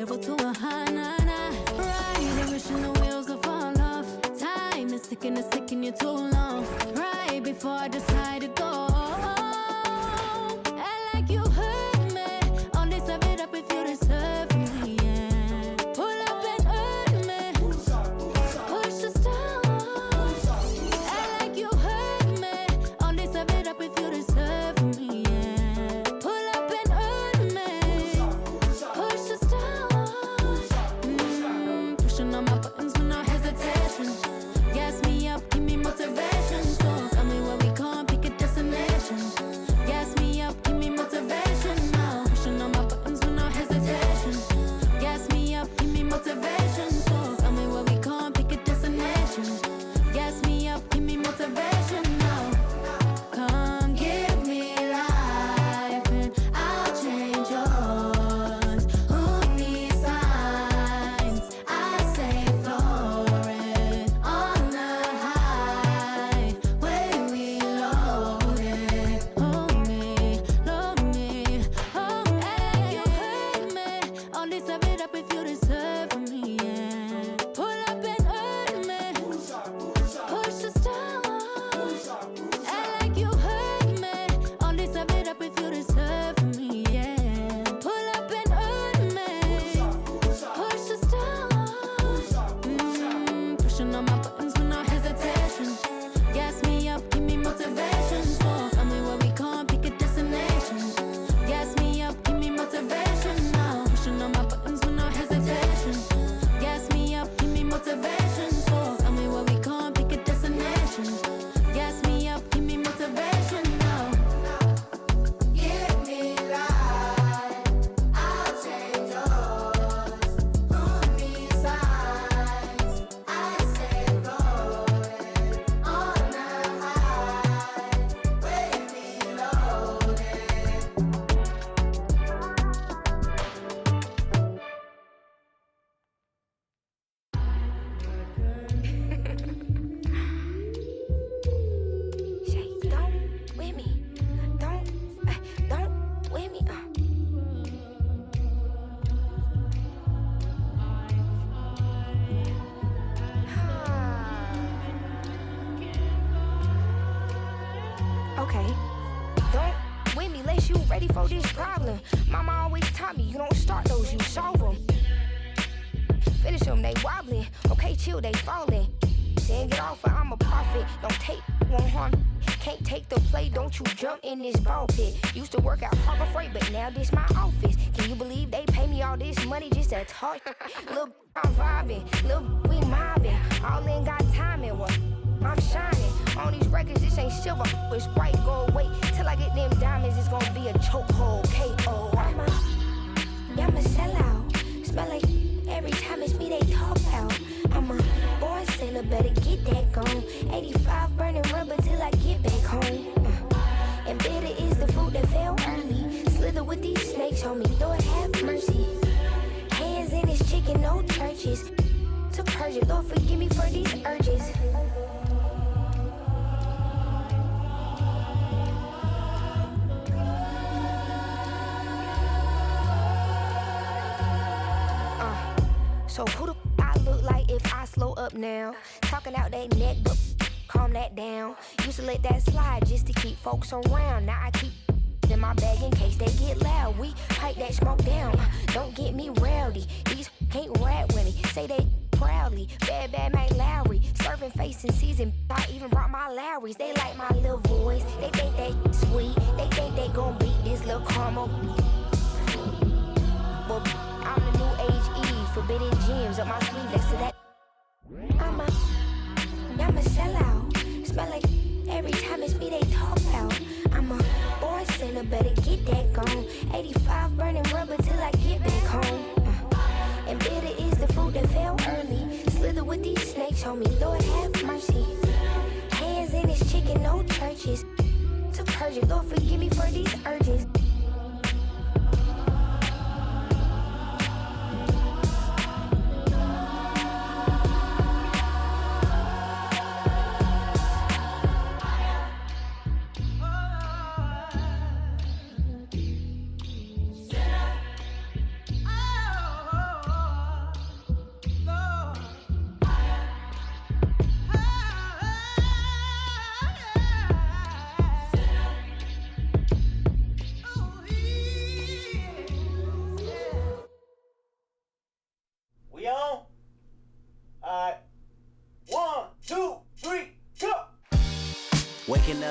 sail to a high, right, wishing the wheels will fall off. Time is ticking, it's taking you too long. Right before I decide to go. I like you hurt me. Only serve it up if you deserve me, yeah. Pull up and hurt me. Push the stars. I like you hurt me. Only serve it up if you deserve me, yeah. Pull up and hurt me. Push the stars. Pushing on my buttons with no hesitation. Gas me up, give me motivation. So tell me where we going, pick a destination. Gas me up, give me motivation now. Pushing on my buttons with no hesitation. Gas me up, give me motivation. So tell me where we going, pick a destination. Gas me up, give me motivation now. Come give me life and I'll change yours. Who needs signs? I say floating on the highway we loaded. Hold me, love me, hold me. You hurt me. Only serve it up if you deserve me, yeah. Pull up and hurt me. Push the stars. I like you hurt me. Only serve it up if you deserve me, yeah. Pull up and hurt me. Push the stars. Pushing on my buttons with no hesitation. Gas me up, give me motivation. So tell me where we going, pick a destination. Gas me up, give me motivation now. Pushing on my buttons with no hesitation. Gas me up, give me motivation. So tell me where we going, pick a destination. Gas me up, give me motivation now. Give me life, I'll change yours. Who needs signs? I say floating on the highway we loaded. Shay, don't with me. Don't with me. Okay. Don't with me, unless you ready for this problem. Mama always taught me, you don't start those, you solve them. Finish them, they wobbling. Okay, chill, they falling. Then get off, or I'm a prophet. Don't take, won't harm. Can't take the play, don't you jump in this ball pit. Used to work out Harbor Freight, but now this my office. Can you believe they pay me all this money just to talk? Lil' I'm vibing, lil' we mobbing. All in got timing, what? I'm shining. On these records, this ain't silver, it's white gold. Wait till I get them diamonds, it's gonna be a chokehold. K.O. I'm a sellout. Smell like every time it's me they talk out. I'm a born sinner, better get that gone. 85 burning rubber till I get back home. And bitter is the fruit that fell early. Slither with these snakes on me, Lord have mercy. Hands in this chicken, no churches. To purge it, Lord forgive me for these urges. So who the I look like if I slow up now? Talking out that neck, but calm that down. Used to let that slide just to keep folks around. Now I keep in my bag in case they get loud. We pipe that smoke down. Don't get me rowdy. These can't rap with me. Say they proudly. Bad Mike Lowry. Serving face in season. I even brought my Lowrys. They like my little voice. They think they sweet. They think they gon' beat this little caramel. Well, I'm the new age Eve. Forbidden gems up my sleeve next to that. I'm a sellout. Smell like every time it's me they talk out. I'm a born sinner, better get that gone. 85 burning rubber till I get back home. And bitter is the fruit that fell early. Slither with these snakes on me, Lord have mercy. Hands in this chicken, no churches. To purge it, Lord forgive me for these urges.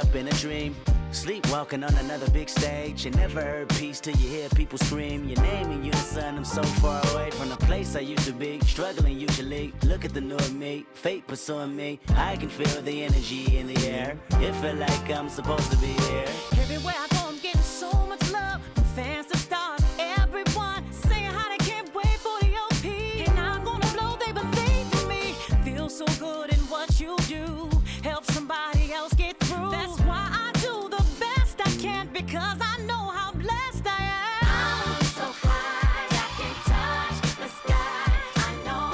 up in a dream. Sleepwalking on another big stage. You never heard peace till you hear people scream your name in unison. I'm so far away from the place I used to be. Struggling usually. Look at the new me. Fate pursuing me. I can feel the energy in the air. It feel like I'm supposed to be here. Everywhere I go, I'm getting so much love from fans to stars. Everyone saying how they can't wait for the OP. And I'm gonna blow, they believe in me. Feel so good in what you do. Help somebody else get through. That's why I do the best I can, because I know how blessed I am. I'm so high, I can touch the sky. I know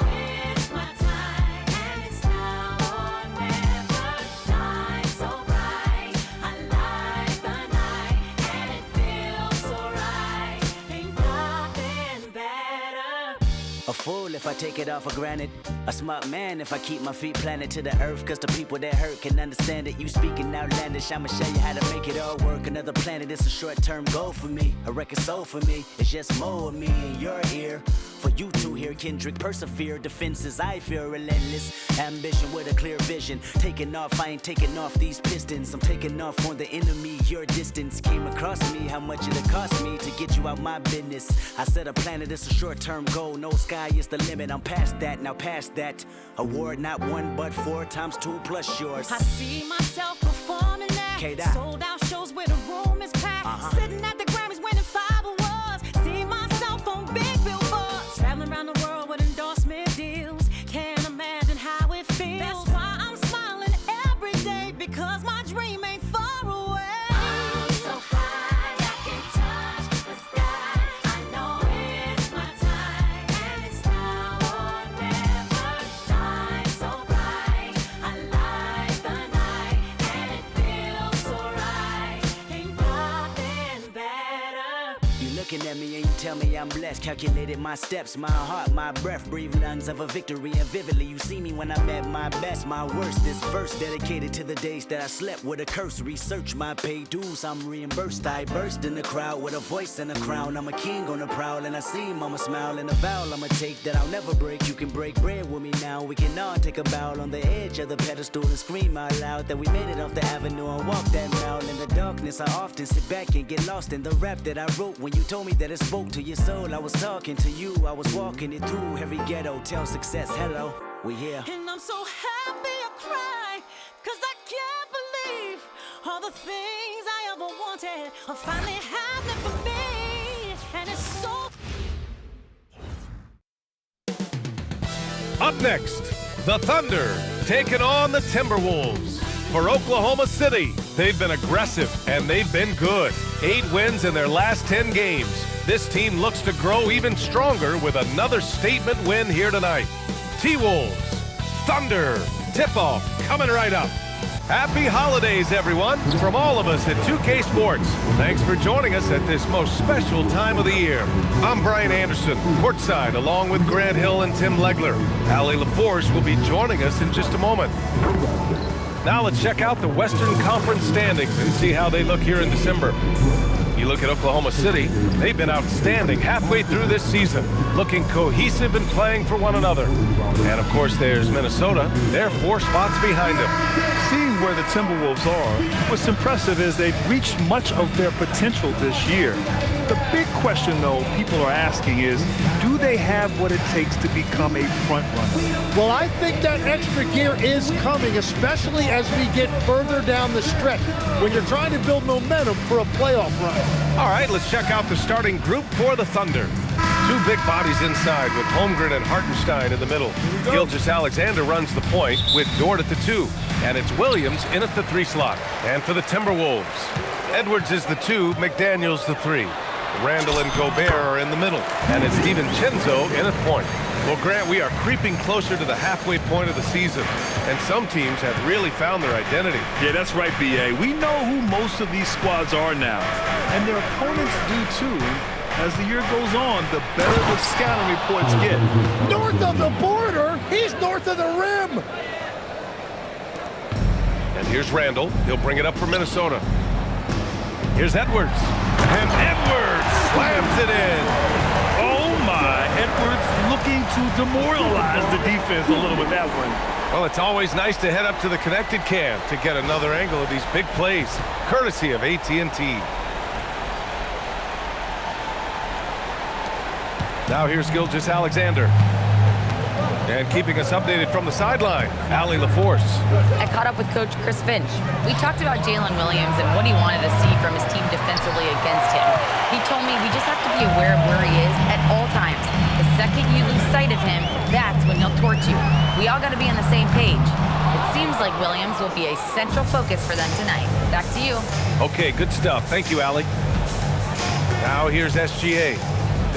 it's my time, and it's now or never. Shine so bright, I light the night, and it feels so right. Ain't nothing better. A fool if I take it all for granted. A smart man if I keep my feet planted to the earth. Cause the people that hurt can understand it. You speaking outlandish, I'ma show you how to make it all work. Another planet, it's a short-term goal for me. A record soul for me, it's just more of me in your ear. For you to hear Kendrick persevere. Defenses, I feel relentless. Ambition with a clear vision. Taking off, I ain't taking off these pistons. I'm taking off on the enemy. Your distance came across me. How much it'll cost me to get you out my business. I said a planet, it's a short-term goal. No sky is the limit. I'm past that, now past that. Award not 1 but 4 times 2 plus yours. I see myself performing that. K-Dot. Sold out shows where the room is packed. Sitting at the Grammys winning 5 awards. See myself on big billboards. Traveling around the world with endorsement deals. Can't imagine how it feels. That's why I'm smiling every day, because my dream ain't far away. I'm so high, I can touch the sky. I know it's my time, and it's now or never. Shine so bright, I light the night, and it feels so right. Ain't nothing better. You looking at me and you tell me I'm blessed. Calculated my steps, my heart, my breath. Breathe lungs of a victory, and vividly you see me when I'm at my best, my worst. This verse dedicated to the days that I slept with a curse. Research my paid dues, I'm reimbursed. I burst in the crowd with a voice and a crown. I'm a king on the prowl, and I see mama smile. And a vow I'ma take that I'll never break. You can break bread with me now. We can all take a bow on the edge of the pedestal and scream out loud that we made it off the avenue and walk that mile. In the darkness, I often sit back and get lost in the rap that I wrote. When you told me that it spoke to your soul, I was talking to you. I was walking it through every ghetto. Tell success, hello, we here. And I'm so happy I cry, cause I can't believe all the things I ever wanted are finally happening for me. And it's so... Up next, the Thunder taking on the Timberwolves. For Oklahoma City, they've been aggressive and they've been good. 8 wins in their last 10 games. This team looks to grow even stronger with another statement win here tonight. T-Wolves, Thunder, tip-off coming right up. Happy holidays, everyone, from all of us at 2K Sports. Thanks for joining us at this most special time of the year. I'm Brian Anderson, courtside, along with Grant Hill and Tim Legler. Allie LaForce will be joining us in just a moment. Now let's check out the Western Conference standings and see how they look here in December. You look at Oklahoma City, they've been outstanding halfway through this season, looking cohesive and playing for one another. And of course there's Minnesota, they're 4 spots behind them. Seeing where the Timberwolves are, what's impressive is they've reached much of their potential this year. The big question, though, people are asking is, do they have what it takes to become a front runner? Well, I think that extra gear is coming, especially as we get further down the stretch, when you're trying to build momentum for a playoff run. All right, let's check out the starting group for the Thunder. 2 big bodies inside with Holmgren and Hartenstein in the middle. Gilgeous-Alexander runs the point with Dort at the 2, and it's Williams in at the 3 slot. And for the Timberwolves, Edwards is the 2, McDaniels the 3. Randall and Gobert are in the middle, and it's DiVincenzo in at point. Well, Grant, we are creeping closer to the halfway point of the season, and some teams have really found their identity. Yeah, that's right, B.A. We know who most of these squads are now, and their opponents do too. As the year goes on, the better the scouting reports get. North of the border, he's north of the rim. And here's Randall. He'll bring it up for Minnesota. Here's Edwards. And Edwards slams it in. Oh my, Edwards looking to demoralize the defense a little with that one. Well, it's always nice to head up to the connected cam to get another angle of these big plays, courtesy of AT&T. Now here's Gilgeous-Alexander. And keeping us updated from the sideline, Allie LaForce. I caught up with Coach Chris Finch. We talked about Jalen Williams and what he wanted to see from his team defensively against him. He told me we just have to be aware of where he is at all times. The second you lose sight of him, that's when he'll torch you. We all got to be on the same page. It seems like Williams will be a central focus for them tonight. Back to you. Okay, good stuff. Thank you, Allie. Now here's SGA.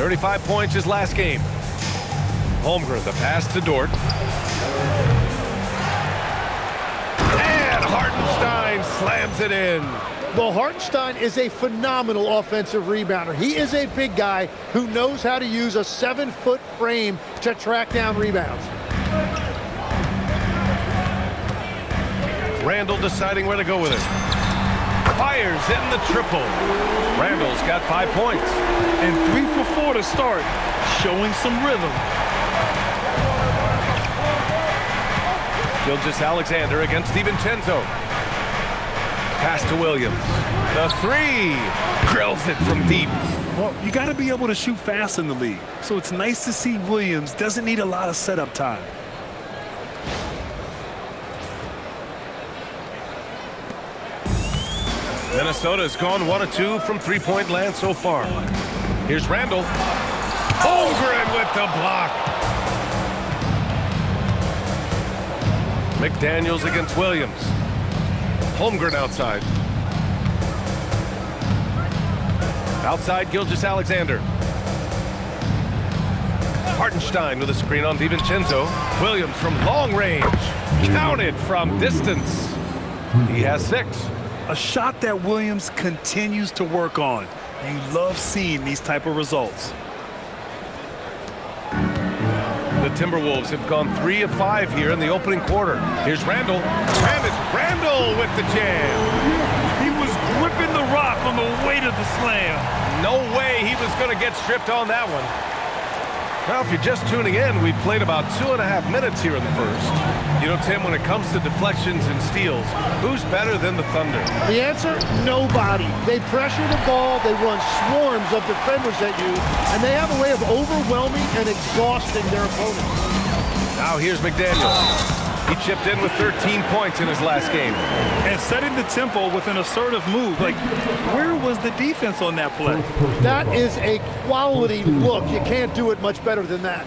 35 points his last game. Holmgren, the pass to Dort. And Hartenstein slams it in. Well, Hartenstein is a phenomenal offensive rebounder. He is a big guy who knows how to use a 7-foot frame to track down rebounds. Randall deciding where to go with it. Fires in the triple. Randall's got 5 points. And 3 for 4 to start, showing some rhythm. Gilgeous-Alexander against DiVincenzo. Pass to Williams. The three. Drills it from deep. Well, you got to be able to shoot fast in the league. So it's nice to see Williams doesn't need a lot of setup time. Minnesota's gone 1 of 2 from three-point land so far. Here's Randall. Holmgren with the block. McDaniels against Williams. Holmgren outside. Outside, Gilgeous-Alexander. Hartenstein with a screen on DiVincenzo. Williams from long range. Counted from distance. He has 6. A shot that Williams continues to work on. You love seeing these type of results. The Timberwolves have gone 3 of 5 here in the opening quarter. Here's Randall. And it's Randall with the jam. He was gripping the rock on the weight of the slam. No way he was going to get stripped on that one. Now, if you're just tuning in, we've played about 2.5 minutes here in the first. You know, Tim, when it comes to deflections and steals, who's better than the Thunder? The answer, nobody. They pressure the ball, they run swarms of defenders at you, and they have a way of overwhelming and exhausting their opponents. Now here's McDaniel. He chipped in with 13 points in his last game. And setting the tempo with an assertive move. Like, where was the defense on that play? That is a quality look. You can't do it much better than that.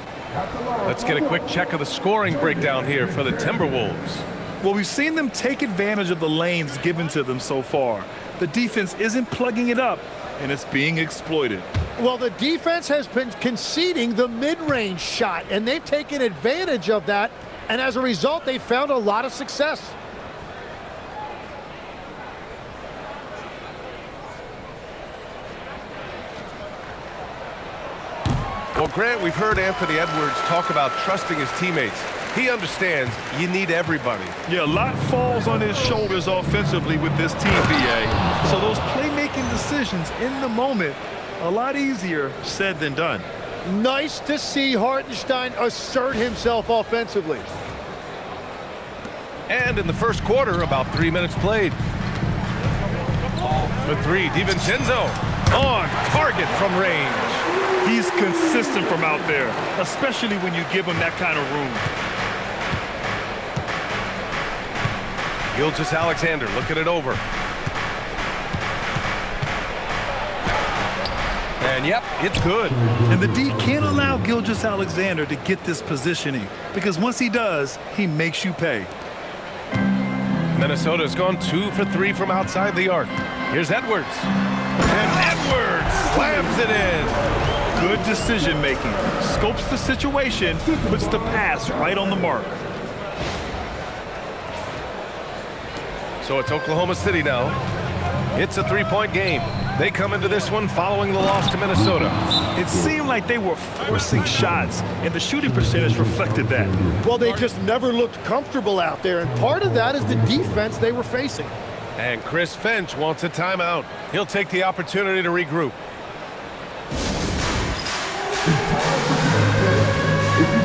Let's get a quick check of the scoring breakdown here for the Timberwolves. Well, we've seen them take advantage of the lanes given to them so far. The defense isn't plugging it up, and it's being exploited. Well, the defense has been conceding the mid-range shot, and they've taken advantage of that, and as a result, they've found a lot of success. Well, Grant, we've heard Anthony Edwards talk about trusting his teammates. He understands you need everybody. Yeah, a lot falls on his shoulders offensively with this team, BA. So those playmaking decisions in the moment, a lot easier said than done. Nice to see Hartenstein assert himself offensively. And in the first quarter, about 3 minutes played. The three, DiVincenzo on target from range. He's consistent from out there, especially when you give him that kind of room. Gilgeous-Alexander looking it over. And yep, it's good. And the D can't allow Gilgeous-Alexander to get this positioning, because once he does, he makes you pay. Minnesota's gone 2 for 3 from outside the arc. Here's Edwards. And Edwards slams it in. Good decision making. Scopes the situation, puts the pass right on the mark. So it's Oklahoma City now. It's a 3-point game. They come into this one following the loss to Minnesota. It seemed like they were forcing shots, and the shooting percentage reflected that. Well, they just never looked comfortable out there, and part of that is the defense they were facing. And Chris Finch wants a timeout. He'll take the opportunity to regroup. If you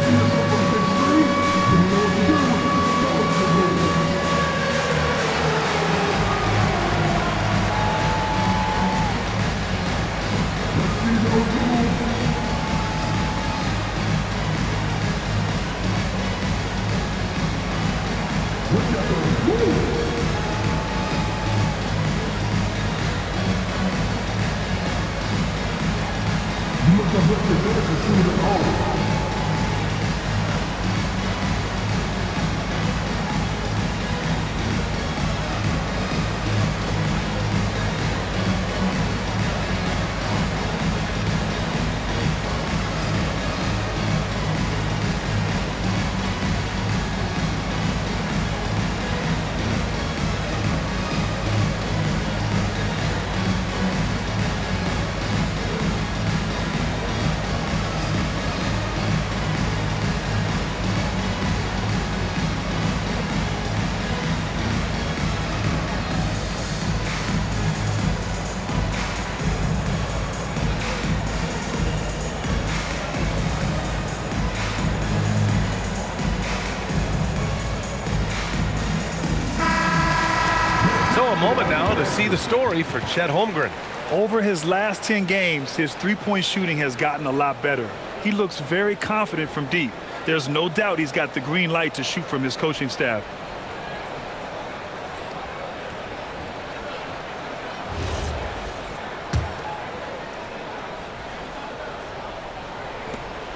A moment now to see the story for Chet Holmgren. Over his last 10 games, his three-point shooting has gotten a lot better. He looks very confident from deep. There's no doubt he's got the green light to shoot from his coaching staff.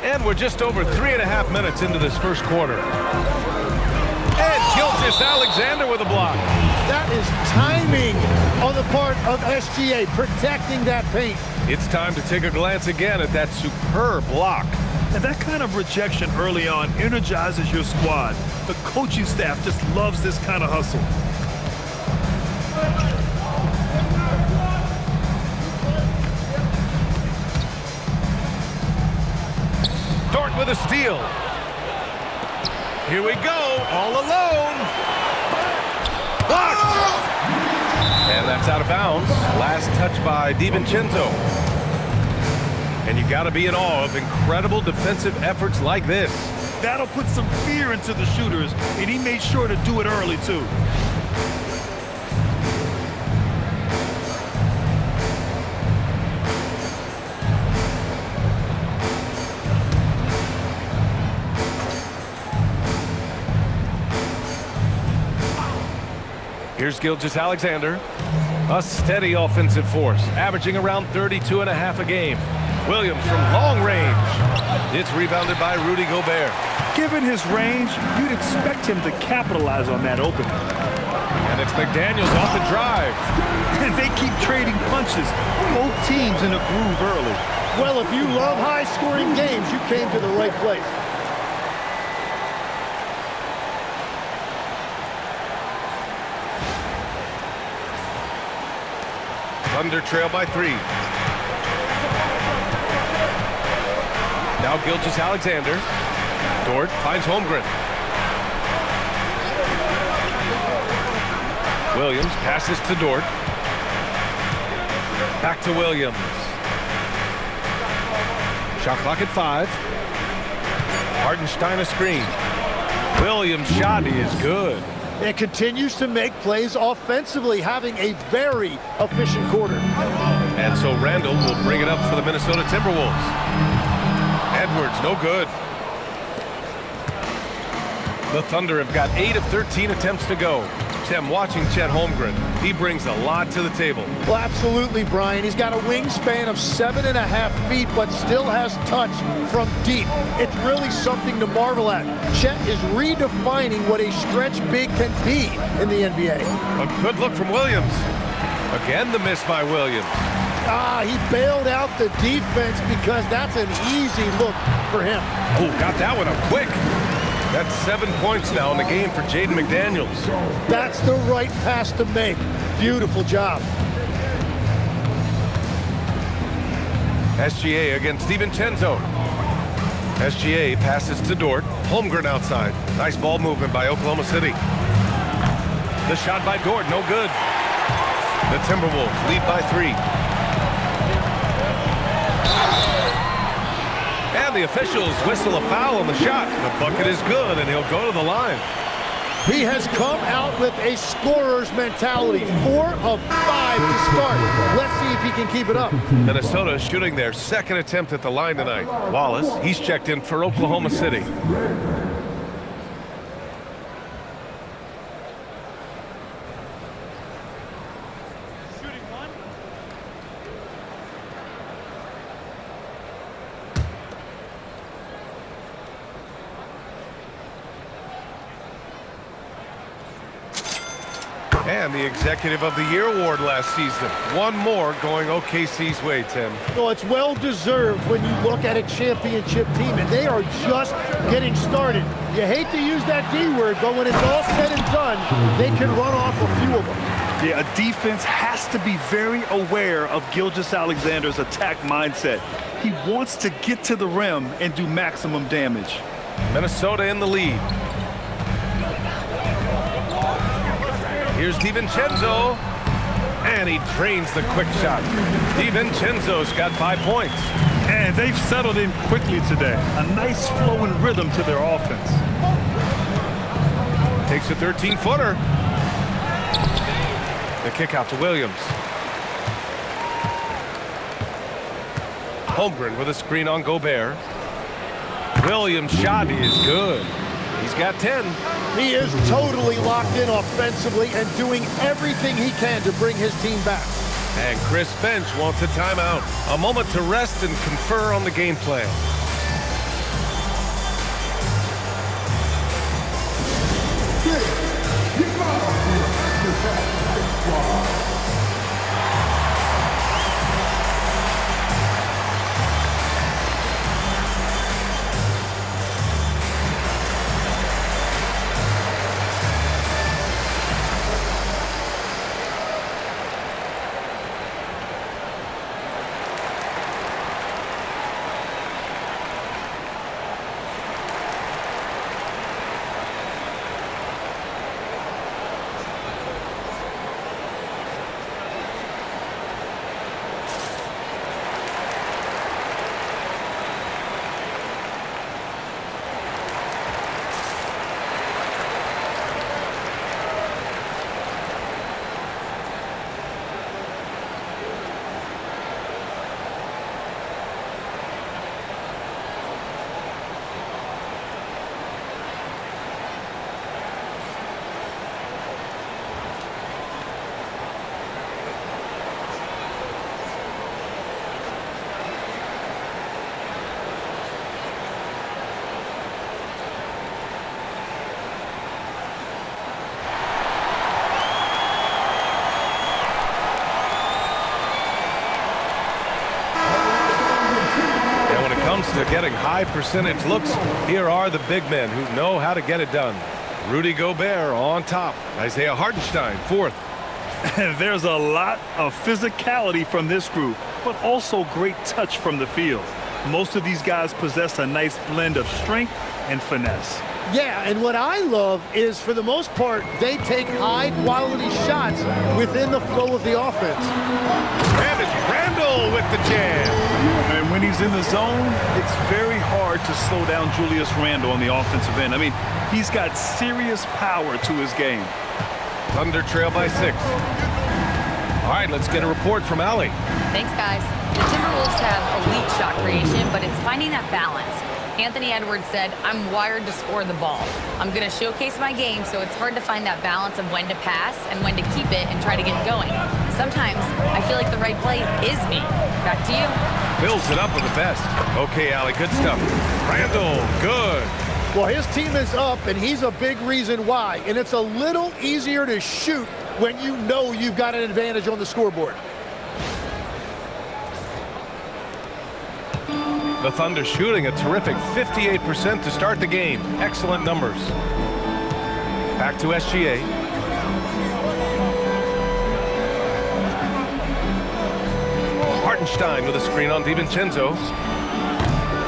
And we're just over 3.5 minutes into this first quarter. And Gilgeous-Alexander with a block. That is timing on the part of SGA, protecting that paint. It's time to take a glance again at that superb block. And that kind of rejection early on energizes your squad. The coaching staff just loves this kind of hustle. Dort with a steal. Here we go, all alone. Blocked! And that's out of bounds. Last touch by DiVincenzo. And you got to be in awe of incredible defensive efforts like this. That'll put some fear into the shooters, and he made sure to do it early, too. Here's Gilgeous-Alexander, a steady offensive force, averaging around 32.5 a game. Williams from long range. It's rebounded by Rudy Gobert. Given his range, you'd expect him to capitalize on that opening. And it's McDaniels off the drive. And they keep trading punches. Both teams in a groove early. Well, if you love high-scoring games, you came to the right place. Thunder trail by 3. Now Gilgeous-Alexander. Dort finds Holmgren. Williams passes to Dort. Back to Williams. Shot clock at 5. Hartenstein a screen. Williams' shot is good. It continues to make plays offensively, having a very efficient quarter. And so Randall will bring it up for the Minnesota Timberwolves. Edwards, no good. The Thunder have got 8 of 13 attempts to go. Tim, watching Chet Holmgren, he brings a lot to the table. Well, absolutely, Brian. He's got a wingspan of 7.5 feet, but still has touch from deep. It's really something to marvel at. Chet is redefining what a stretch big can be in the NBA. A good look from Williams. Again, the miss by Williams. He bailed out the defense because that's an easy look for him. Oh, got that one up quick. That's 7 points now in the game for Jaden McDaniels. That's the right pass to make. Beautiful job. SGA against DiVincenzo. SGA passes to Dort. Holmgren outside. Nice ball movement by Oklahoma City. The shot by Dort, no good. The Timberwolves lead by 3. And the officials whistle a foul on the shot. The bucket is good, and he'll go to the line. He has come out with a scorer's mentality. 4 of 5 to start. Let's see if he can keep it up. Minnesota shooting their second attempt at the line tonight. Wallace, he's checked in for Oklahoma City. And the Executive of the Year award last season. One more going OKC's way, Tim. Well, it's well-deserved when you look at a championship team, and they are just getting started. You hate to use that D word, but when it's all said and done, they can run off a few of them. Yeah, a defense has to be very aware of Gilgeous-Alexander's attack mindset. He wants to get to the rim and do maximum damage. Minnesota in the lead. Here's DiVincenzo, and he drains the quick shot. DiVincenzo's got 5 points. And they've settled in quickly today. A nice flow and rhythm to their offense. Takes a 13-footer. The kick out to Williams. Holmgren with a screen on Gobert. Williams' shot is good. He's got 10. He is totally locked in offensively and doing everything he can to bring his team back. And Chris Finch wants a timeout. A moment to rest and confer on the game plan. To getting high percentage looks, here are the big men who know how to get it done. Rudy Gobert on top. Isaiah Hartenstein fourth. There's a lot of physicality from this group, but also great touch from the field. Most of these guys possess a nice blend of strength and finesse. Yeah, and what I love is, for the most part, they take high-quality shots within the flow of the offense. And it's Randle with the jam. And when he's in the zone, it's very hard to slow down Julius Randle on the offensive end. I mean, he's got serious power to his game. Thunder trail by 6. All right, let's get a report from Allie. Thanks, guys. The Timberwolves have elite shot creation, but it's finding that balance. Anthony Edwards said, "I'm wired to score the ball. I'm going to showcase my game, so it's hard to find that balance of when to pass and when to keep it and try to get going. Sometimes I feel like the right play is me." Back to you. Fills it up with the best. Okay, Allie, good stuff. Randle, good. Well, his team is up, and he's a big reason why. And it's a little easier to shoot when you know you've got an advantage on the scoreboard. The Thunder shooting a terrific 58% to start the game. Excellent numbers. Back to SGA. Hartenstein with a screen on DiVincenzo.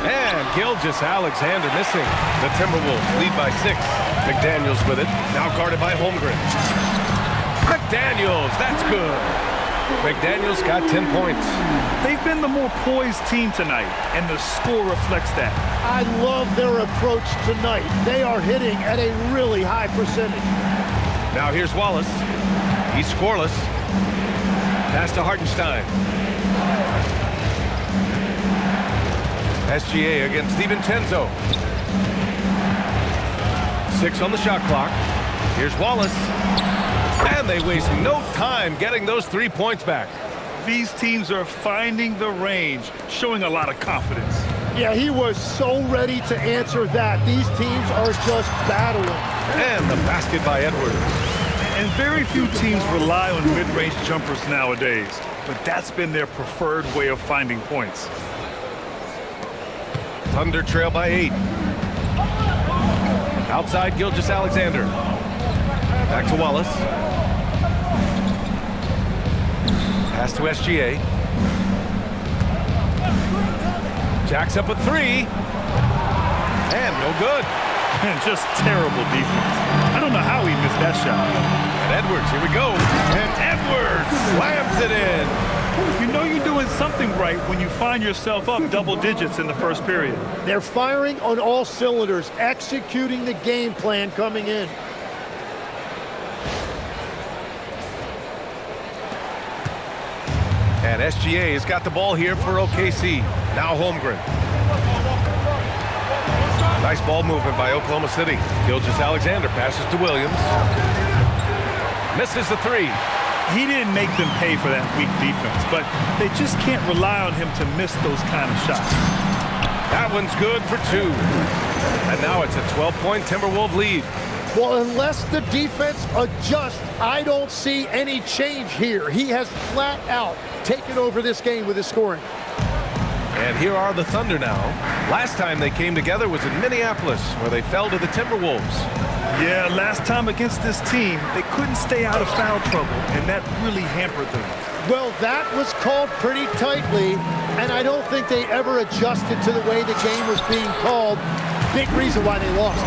And Gilgeous-Alexander missing. The Timberwolves lead by 6. McDaniels with it. Now guarded by Holmgren. McDaniels, that's good. McDaniels got 10 points. They've been the more poised team tonight, and the score reflects that. I love their approach tonight. They are hitting at a really high percentage. Now here's Wallace. He's scoreless. Pass to Hartenstein. SGA against DiVincenzo. 6 on the shot clock. Here's Wallace. And they waste no time getting those 3 points back. These teams are finding the range, showing a lot of confidence. Yeah, he was so ready to answer that. These teams are just battling. And the basket by Edwards. And very few teams rely on mid-range jumpers nowadays, but that's been their preferred way of finding points. Thunder trail by 8. Outside, Gilgeous-Alexander. Back to Wallace. Pass to SGA. Jacks up a 3. And no good. And just terrible defense. I don't know how he missed that shot. And Edwards, here we go. And Edwards slams it in. You know you're doing something right when you find yourself up double digits in the first period. They're firing on all cylinders, executing the game plan coming in. And SGA has got the ball here for OKC. Now Holmgren. Nice ball movement by Oklahoma City. Gilgeous-Alexander passes to Williams. Misses the 3. He didn't make them pay for that weak defense, but they just can't rely on him to miss those kind of shots. That one's good for 2. And now it's a 12-point Timberwolves lead. Well, unless the defense adjusts, I don't see any change here. He has flat out taken over this game with his scoring. And here are the Thunder now. Last time they came together was in Minneapolis, where they fell to the Timberwolves. Yeah, last time against this team, they couldn't stay out of foul trouble, and that really hampered them. Well, that was called pretty tightly, and I don't think they ever adjusted to the way the game was being called. Big reason why they lost.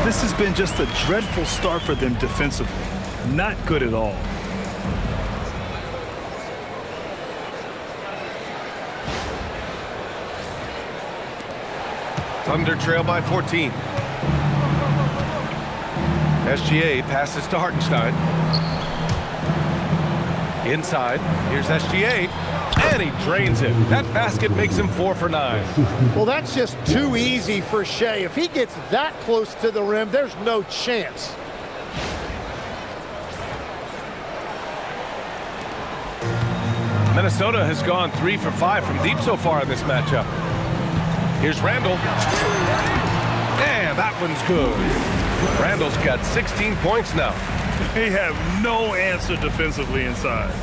This has been just a dreadful start for them defensively. Not good at all. Thunder trail by 14. SGA passes to Hartenstein. Inside, here's SGA, and he drains it. That basket makes him 4 for 9. Well, that's just too easy for Shea. If he gets that close to the rim, there's no chance. Minnesota has gone 3 for 5 from deep so far in this matchup. Here's Randall. And that one's good. Randall's got 16 points now. They have no answer defensively inside.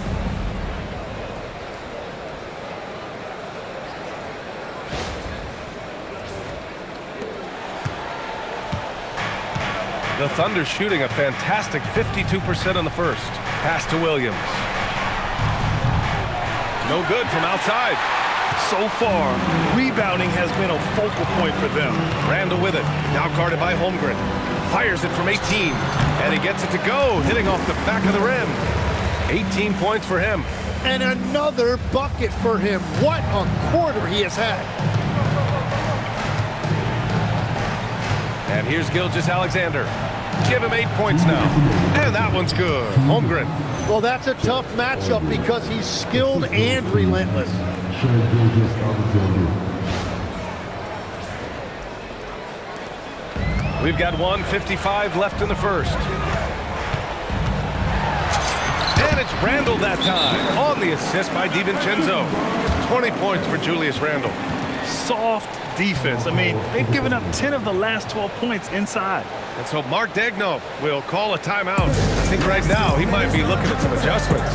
The Thunder shooting a fantastic 52% on the first. Pass to Williams. No good from outside. So far, rebounding has been a focal point for them. Randall with it. Now guarded by Holmgren. Fires it from 18. And he gets it to go, hitting off the back of the rim. 18 points for him. And another bucket for him. What a quarter he has had. And here's Gilgeous-Alexander. Give him 8 points now. And that one's good. Holmgren. Well, that's a tough matchup because he's skilled and relentless. We've got 1:55 left in the first. And it's Randall that time on the assist by DiVincenzo. 20 points for Julius Randle. Soft defense. I mean, they've given up 10 of the last 12 points inside. And so Mark Daigneault will call a timeout. I think right now he might be looking at some adjustments.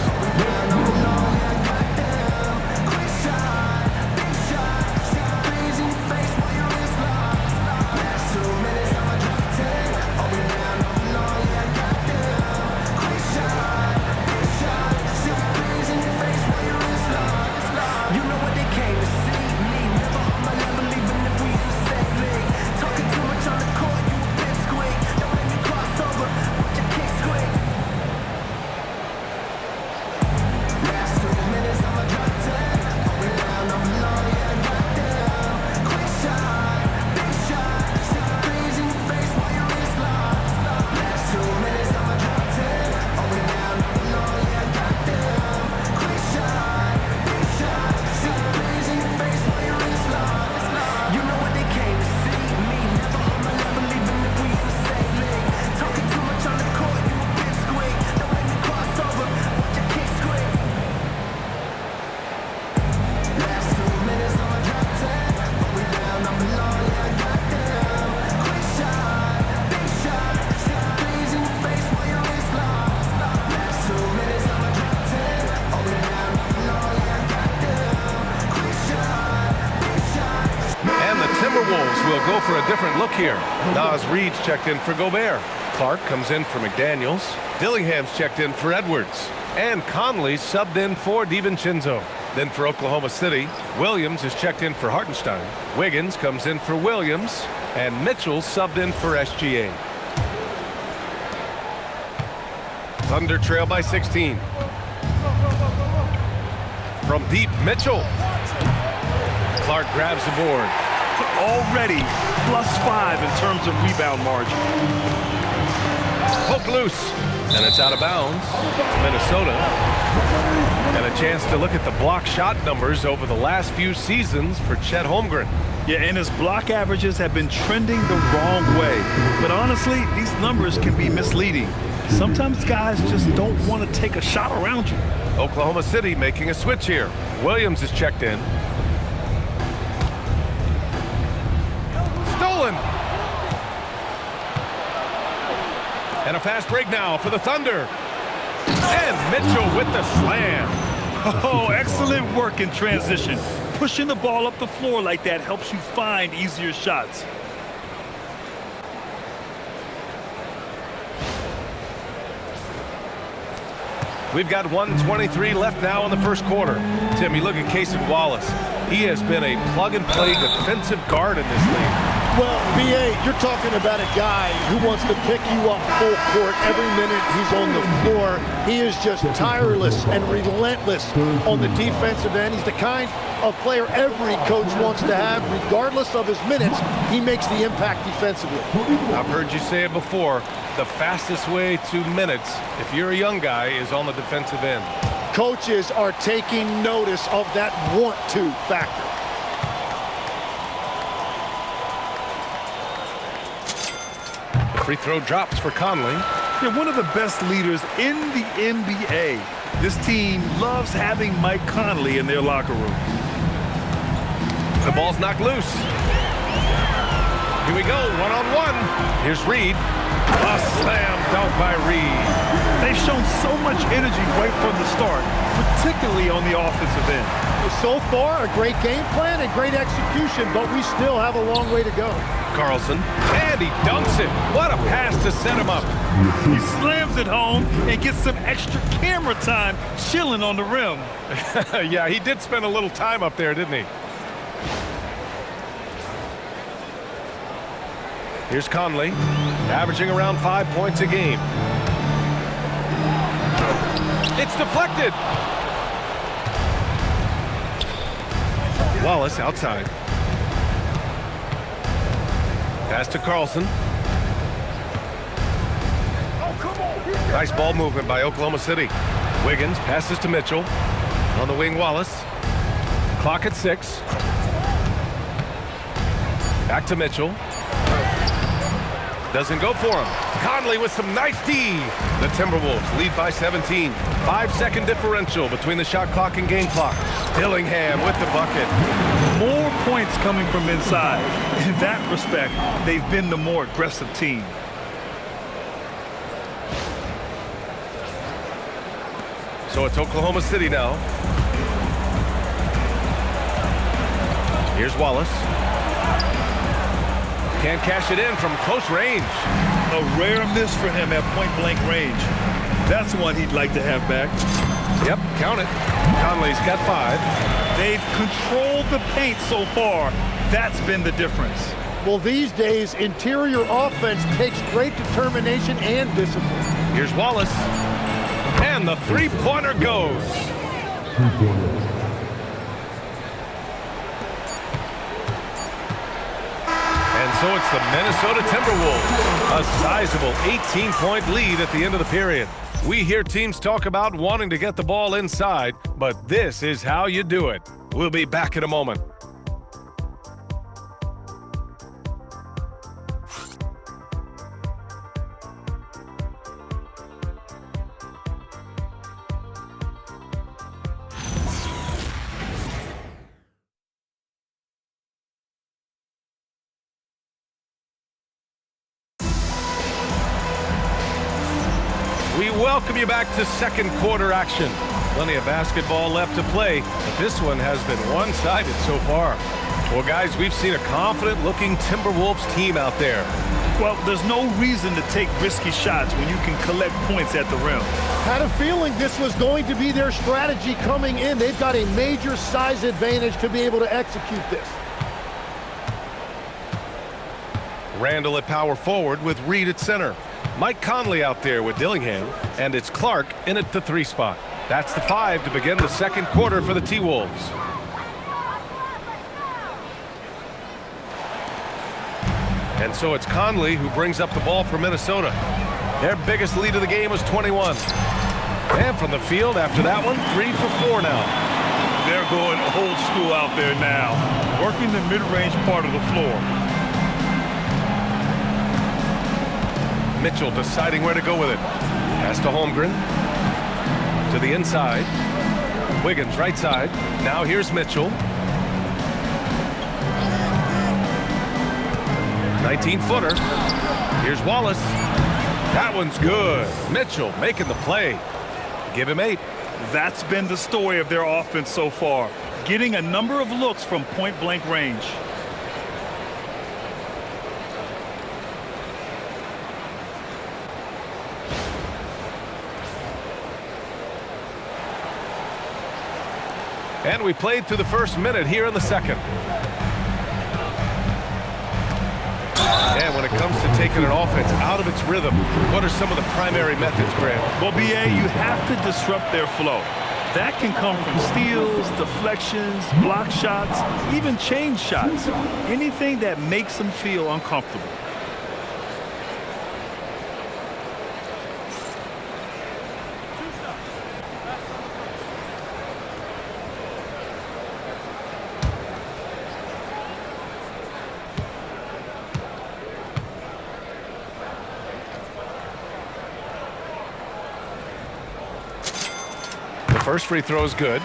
Timberwolves will go for a different look here. Nas Reed's checked in for Gobert. Clark comes in for McDaniels. Dillingham's checked in for Edwards. And Conley subbed in for DiVincenzo. Then for Oklahoma City, Williams is checked in for Hartenstein. Wiggins comes in for Williams. And Mitchell subbed in for SGA. Thunder trail by 16. From deep, Mitchell. Clark grabs the board. Already +5 in terms of rebound margin. Poke loose. And it's out of bounds to Minnesota. And a chance to look at the block shot numbers over the last few seasons for Chet Holmgren. Yeah, and his block averages have been trending the wrong way. But honestly, these numbers can be misleading. Sometimes guys just don't want to take a shot around you. Oklahoma City making a switch here. Williams is checked in. Stolen. And a fast break now for the Thunder. And Mitchell with the slam. Oh, excellent work in transition. Pushing the ball up the floor like that helps you find easier shots. We've got 1:23 left now in the first quarter. Tim, you look at Cason Wallace. He has been a plug-and-play defensive guard in this league. Well, B.A., you're talking about a guy who wants to pick you up full court every minute he's on the floor. He is just tireless and relentless on the defensive end. He's the kind of player every coach wants to have. Regardless of his minutes, he makes the impact defensively. I've heard you say it before. The fastest way to minutes, if you're a young guy, is on the defensive end. Coaches are taking notice of that want-to factor. Free throw drops for Conley. They're one of the best leaders in the NBA. This team loves having Mike Conley in their locker room. The ball's knocked loose. Here we go, one-on-one. Here's Reed. A slam dunk by Reed. They've shown so much energy right from the start, particularly on the offensive end. So far, a great game plan and great execution, but we still have a long way to go. Carlson, and he dunks it. What a pass to set him up. He slams it home and gets some extra camera time chilling on the rim. Yeah, he did spend a little time up there, didn't he? Here's Conley, averaging around 5 points a game. It's deflected. Wallace outside. Pass to Carlson. Nice ball movement by Oklahoma City. Wiggins passes to Mitchell. On the wing, Wallace. Clock at 6. Back to Mitchell. Doesn't go for him. Conley with some nice D. The Timberwolves lead by 17. 5-second differential between the shot clock and game clock. Dillingham with the bucket. More points coming from inside. In that respect, they've been the more aggressive team. So it's Oklahoma City now. Here's Wallace. Can't cash it in from close range. A rare miss for him at point-blank range. That's one he'd like to have back. Yep, count it. Conley's got 5. They've controlled the paint so far. That's been the difference. Well, these days, interior offense takes great determination and discipline. Here's Wallace. And the three-pointer goes. And so it's the Minnesota Timberwolves. A sizable 18-point lead at the end of the period. We hear teams talk about wanting to get the ball inside, but this is how you do it. We'll be back in a moment. We welcome you back to second quarter action. Plenty of basketball left to play, but this one has been one-sided so far. Well, guys, we've seen a confident-looking Timberwolves team out there. Well, there's no reason to take risky shots when you can collect points at the rim. Had a feeling this was going to be their strategy coming in. They've got a major size advantage to be able to execute this. Randall at power forward with Reed at center. Mike Conley out there with Dillingham, and it's Clark in at the 3 spot. That's the 5 to begin the second quarter for the T-Wolves. And so it's Conley who brings up the ball for Minnesota. Their biggest lead of the game was 21. And from the field after that one, 3 for 4 now. They're going old school out there now, working the mid-range part of the floor. Mitchell deciding where to go with it. Pass to Holmgren. To the inside. Wiggins right side. Now here's Mitchell. 19-footer. Here's Wallace. That one's good. Mitchell making the play. Give him 8. That's been the story of their offense so far, getting a number of looks from point-blank range. And we played through the first minute here in the second. And when it comes to taking an offense out of its rhythm, what are some of the primary methods, Grant? Well, BA, you have to disrupt their flow. That can come from steals, deflections, block shots, even change shots. Anything that makes them feel uncomfortable. First free throw is good.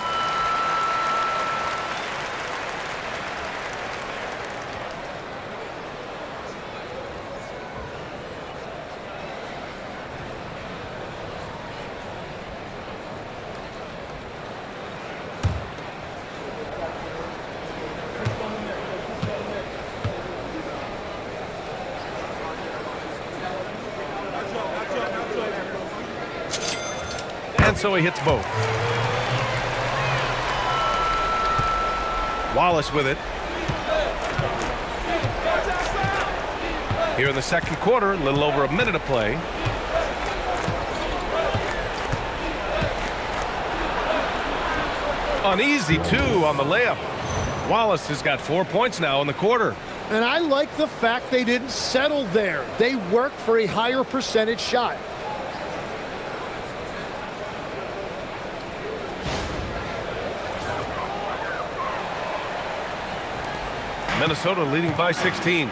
And so he hits both. Wallace with it. Here in the second quarter, a little over a minute of play. Uneasy, too, on the layup. Wallace has got 4 points now in the quarter. And I like the fact they didn't settle there. They worked for a higher percentage shot. Minnesota leading by 16.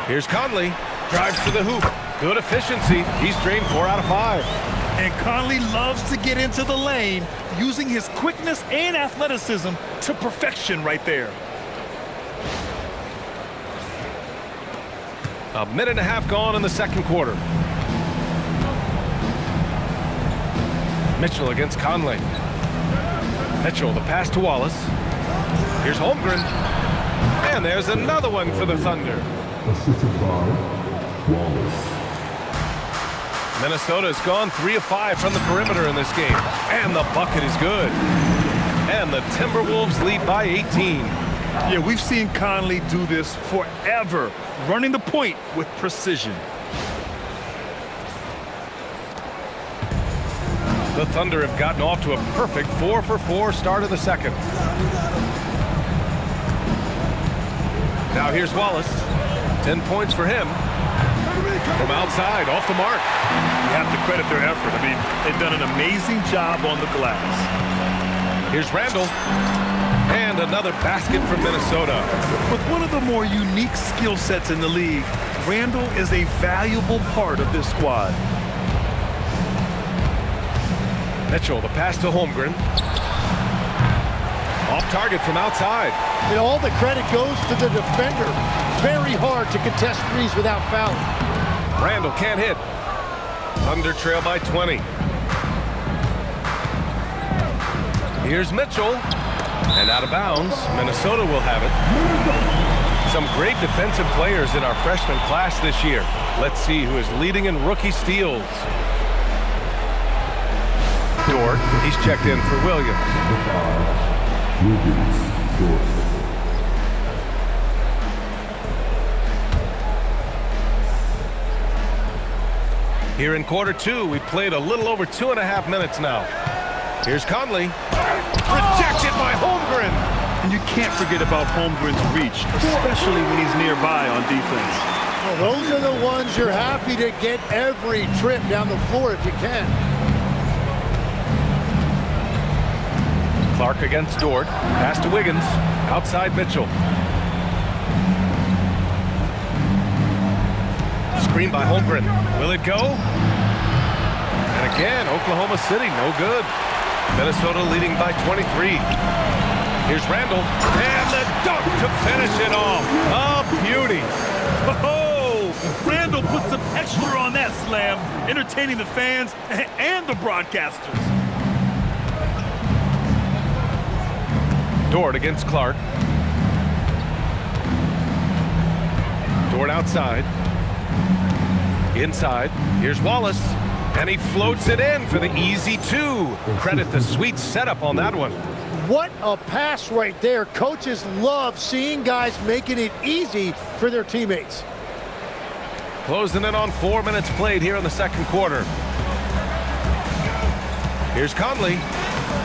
Here's Conley. Drives to the hoop. Good efficiency. He's drained 4 out of 5. And Conley loves to get into the lane, using his quickness and athleticism to perfection right there. A minute and a half gone in the second quarter. Mitchell against Conley. Mitchell, the pass to Wallace. Here's Holmgren. And there's another one for the Thunder. Assisted by Wallace. Minnesota has gone 3 of 5 from the perimeter in this game. And the bucket is good. And the Timberwolves lead by 18. Yeah, we've seen Conley do this forever, running the point with precision. The Thunder have gotten off to a perfect 4 for 4 start of the second. Now here's Wallace. 10 points for him. From outside, off the mark. You have to credit their effort. I mean, they've done an amazing job on the glass. Here's Randall. And another basket from Minnesota. With one of the more unique skill sets in the league, Randall is a valuable part of this squad. Mitchell, the pass to Holmgren. Off target from outside. And all the credit goes to the defender. Very hard to contest threes without fouling. Randall can't hit. Thunder trail by 20. Here's Mitchell. And out of bounds, Minnesota will have it. Some great defensive players in our freshman class this year. Let's see who is leading in rookie steals. Dort, he's checked in for Williams. Luguentz, Dort. Here in quarter two, we played a little over 2.5 minutes now. Here's Conley. Rejected by Holmgren. And you can't forget about Holmgren's reach, especially when he's nearby on defense. Well, those are the ones you're happy to get every trip down the floor if you can. Clark against Dort. Pass to Wiggins. Outside Mitchell. Screen by Holmgren. Will it go? And again, Oklahoma City, no good. Minnesota leading by 23. Here's Randall. And the dunk to finish it off. A beauty. Oh, Randall put some extra on that slam, entertaining the fans and the broadcasters. Dort against Clark. Dort outside. Inside. Here's Wallace. And he floats it in for the easy two. Credit the sweet setup on that one. What a pass right there. Coaches love seeing guys making it easy for their teammates. Closing in on 4 minutes played here in the second quarter. Here's Conley.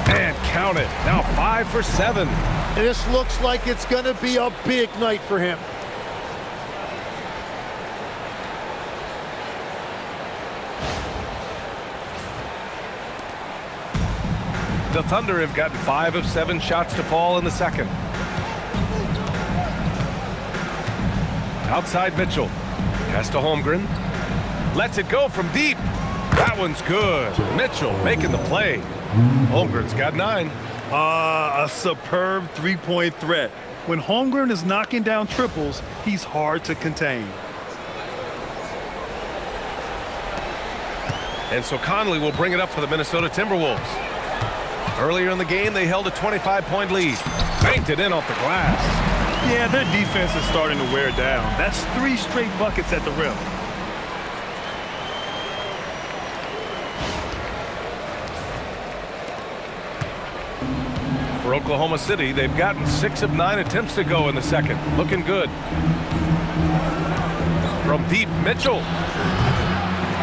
And count it. Now 5 for 7. And this looks like it's going to be a big night for him. The Thunder have gotten 5 of 7 shots to fall in the second. Outside Mitchell. Pass to Holmgren. Lets it go from deep. That one's good. Mitchell making the play. Holmgren's got 9. A superb three-point threat. When Holmgren is knocking down triples, he's hard to contain. And so Conley will bring it up for the Minnesota Timberwolves. Earlier in the game, they held a 25-point lead. Banked it in off the glass. Yeah, their defense is starting to wear down. That's 3 straight buckets at the rim. For Oklahoma City, they've gotten 6 of 9 attempts to go in the second. Looking good. From deep, Mitchell.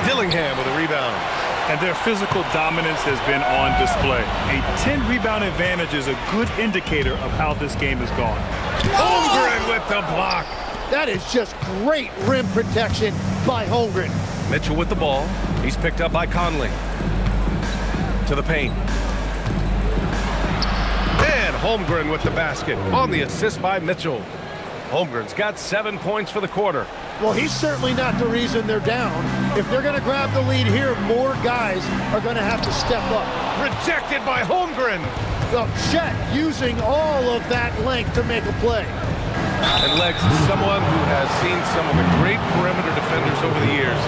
Dillingham with a rebound. And their physical dominance has been on display. A 10-rebound advantage is a good indicator of how this game has gone. Holmgren with the block. That is just great rim protection by Holmgren. Mitchell with the ball. He's picked up by Conley. To the paint. And Holmgren with the basket on the assist by Mitchell. Holmgren's got 7 points for the quarter. Well, he's certainly not the reason they're down. If they're going to grab the lead here, more guys are going to have to step up. Rejected by Holmgren. Well, Chet using all of that length to make a play. And Lex is someone who has seen some of the great perimeter defenders over the years.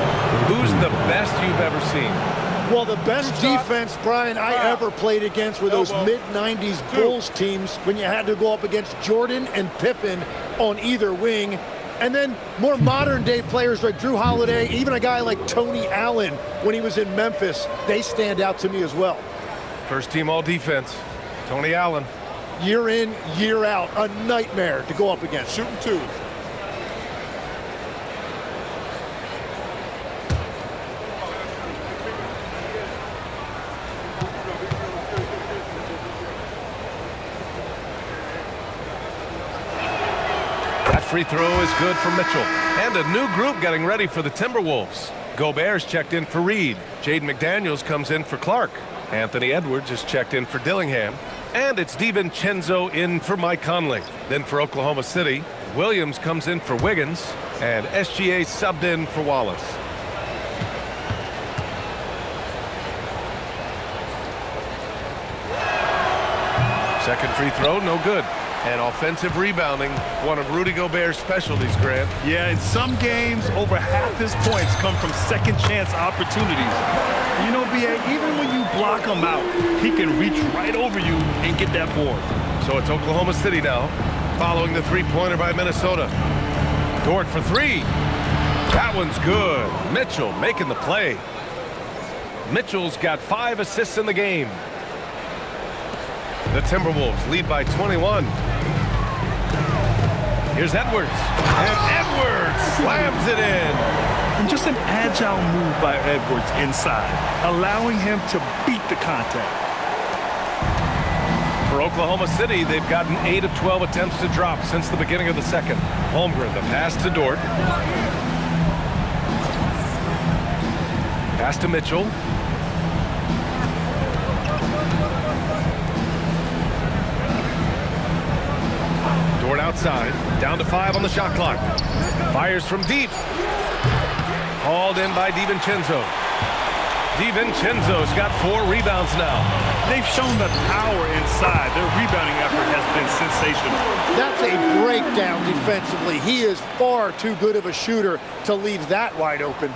Who's the best you've ever seen? Well, the best defense, Brian, I ever played against were those mid-90s Bulls teams when you had to go up against Jordan and Pippen on either wing. And then more modern-day players like Drew Holiday, even a guy like Tony Allen when he was in Memphis, they stand out to me as well. First team all-defense, Tony Allen. Year in, year out, a nightmare to go up against. Shooting 2. Free throw is good for Mitchell. And a new group getting ready for the Timberwolves. Gobert's checked in for Reed. Jaden McDaniels comes in for Clark. Anthony Edwards is checked in for Dillingham. And it's DiVincenzo in for Mike Conley. Then for Oklahoma City, Williams comes in for Wiggins. And SGA subbed in for Wallace. Second free throw, no good. And offensive rebounding, one of Rudy Gobert's specialties, Grant. Yeah, in some games, over half his points come from second chance opportunities. You know, B.A., even when you block him out, he can reach right over you and get that board. So it's Oklahoma City now, following the three-pointer by Minnesota. Dort for three. That one's good. Mitchell making the play. Mitchell's got 5 assists in the game. The Timberwolves lead by 21. Here's Edwards. And Edwards slams it in. And just an agile move by Edwards inside, allowing him to beat the contact. For Oklahoma City, they've gotten 8 of 12 attempts to drop since the beginning of the second. Holmgren, the pass to Dort. Pass to Mitchell. Dort outside, down to 5 on the shot clock. Fires from deep. Hauled in by DiVincenzo. DiVincenzo's got 4 rebounds now. They've shown the power inside. Their rebounding effort has been sensational. That's a breakdown defensively. He is far too good of a shooter to leave that wide open.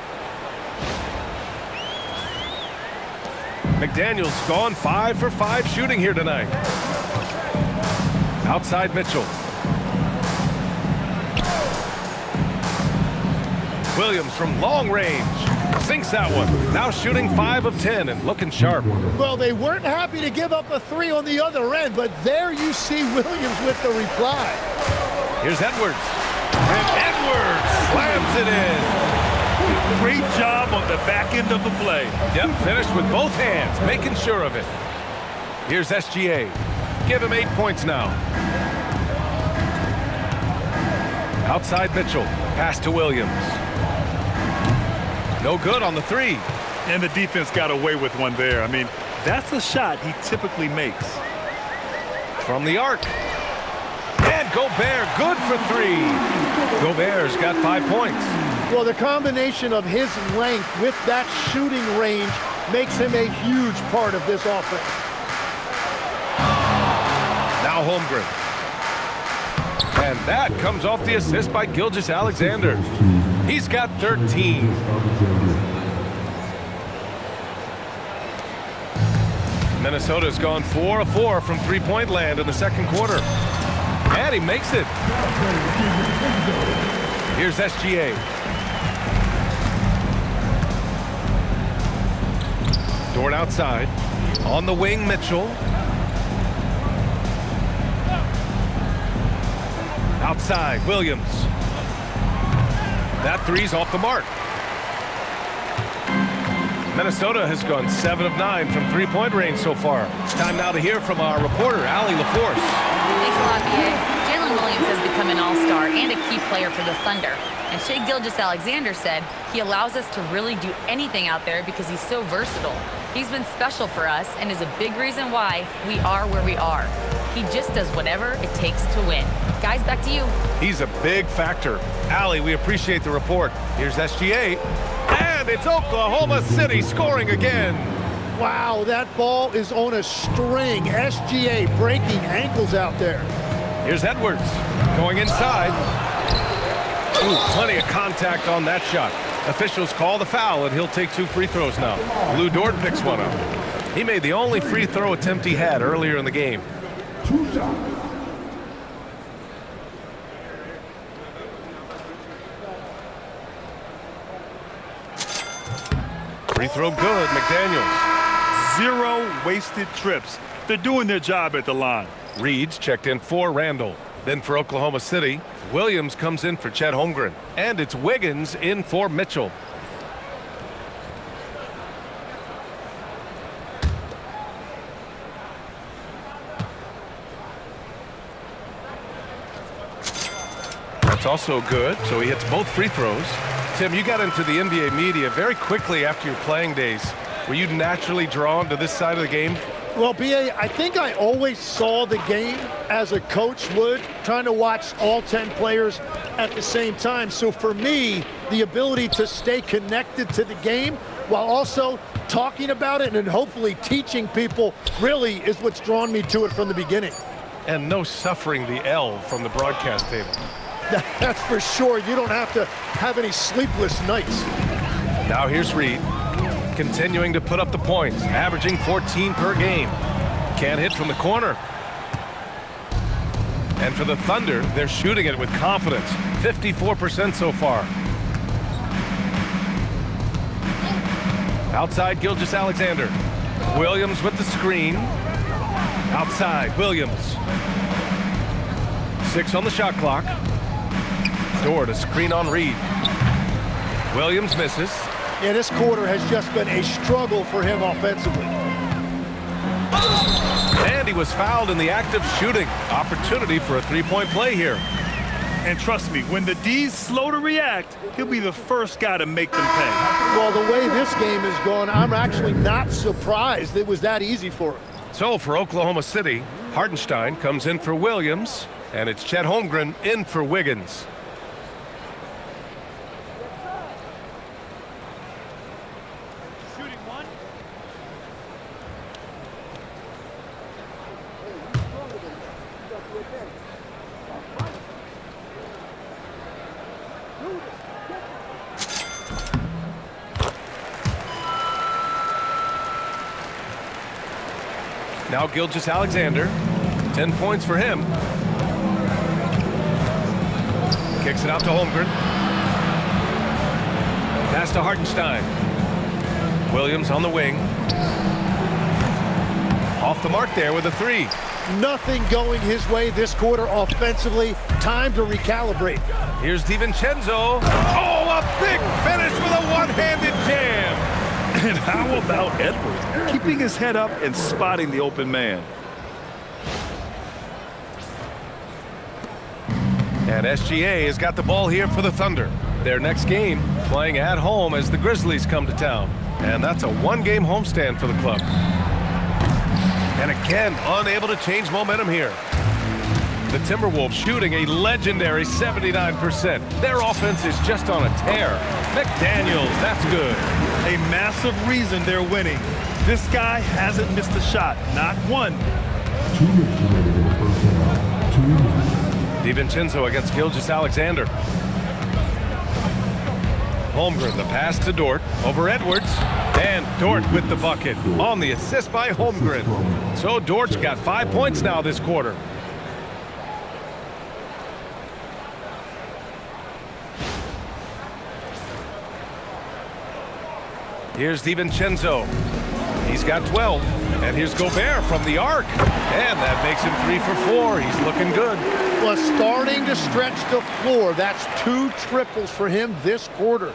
McDaniel's gone 5 for 5 shooting here tonight. Outside Mitchell. Williams from long range. Sinks that one. Now shooting 5 of 10 and looking sharp. Well, they weren't happy to give up a 3 on the other end, but there you see Williams with the reply. Here's Edwards. And Edwards slams it in. Great job on the back end of the play. Yep, finished with both hands, making sure of it. Here's SGA. Give him 8 points now. Outside Mitchell. Pass to Williams. No good on the 3. And the defense got away with one there. I mean, that's a shot he typically makes. From the arc. And Gobert, good for 3. Gobert's got 5 points. Well, the combination of his length with that shooting range makes him a huge part of this offense. Now Holmgren. And that comes off the assist by Gilgeous-Alexander. He's got 13. Minnesota's gone 4 of 4 from three-point land in the second quarter. And he makes it. Here's SGA. Dort outside. On the wing, Mitchell. Outside, Williams. That 3's off the mark. Minnesota has gone 7 of 9 from three-point range so far. Time now to hear from our reporter, Allie LaForce. Thanks a lot, B.A. Jalen Williams has become an all-star and a key player for the Thunder. And Shai Gilgeous-Alexander said he allows us to really do anything out there because he's so versatile. He's been special for us and is a big reason why we are where we are. He just does whatever it takes to win. Guys, back to you. He's a big factor. Allie, we appreciate the report. Here's SGA. And it's Oklahoma City scoring again. Wow, that ball is on a string. SGA breaking ankles out there. Here's Edwards going inside. Ooh, plenty of contact on that shot. Officials call the foul, and he'll take 2 free throws now. Lou Dort picks one up. He made the only free throw attempt he had earlier in the game. 2 shots. Free throw good, McDaniels. 0 wasted trips. They're doing their job at the line. Reed's checked in for Randall. Then for Oklahoma City, Williams comes in for Chet Holmgren. And it's Wiggins in for Mitchell. That's also good, so he hits both free throws. Tim, you got into the NBA media very quickly after your playing days. Were you naturally drawn to this side of the game? Well, B.A., I think I always saw the game as a coach would, trying to watch all 10 players at the same time. So for me, the ability to stay connected to the game while also talking about it and hopefully teaching people really is what's drawn me to it from the beginning. And no suffering the L from the broadcast table. That's for sure. You don't have to have any sleepless nights. Now here's Reed, continuing to put up the points, averaging 14 per game. Can't hit from the corner. And for the Thunder, they're shooting it with confidence. 54% so far. Outside, Gilgeous-Alexander. Williams with the screen. Outside, Williams. 6 on the shot clock. Dort, a screen on Reed. Williams misses. Yeah, this quarter has just been a struggle for him offensively. And he was fouled in the act of shooting. Opportunity for a three-point play here. And trust me, when the D's slow to react, he'll be the first guy to make them pay. Well, the way this game is going, I'm actually not surprised it was that easy for him. So for Oklahoma City, Hartenstein comes in for Williams, and it's Chet Holmgren in for Wiggins. Now Gilgeous-Alexander, 10 points for him. Kicks it out to Holmgren. Pass to Hartenstein. Williams on the wing. Off the mark there with a three. Nothing going his way this quarter offensively. Time to recalibrate. Here's DiVincenzo. Oh, a big finish with a one-handed jam. And how about Edwards? Keeping his head up and spotting the open man. And SGA has got the ball here for the Thunder. Their next game playing at home as the Grizzlies come to town. And that's a one-game homestand for the club. And again, unable to change momentum here. The Timberwolves shooting a legendary 79%. Their offense is just on a tear. McDaniels, that's good. A massive reason they're winning. This guy hasn't missed a shot, not one. 2 minutes remaining in the first half. 2 minutes. DiVincenzo against Gilgeous-Alexander. Holmgren, the pass to Dort over Edwards. And Dort with the bucket on the assist by Holmgren. So Dort's got 5 points now this quarter. Here's DiVincenzo. He's got 12. And here's Gobert from the arc. And that makes him 3 for 4. He's looking good. Well, starting to stretch the floor. That's 2 triples for him this quarter.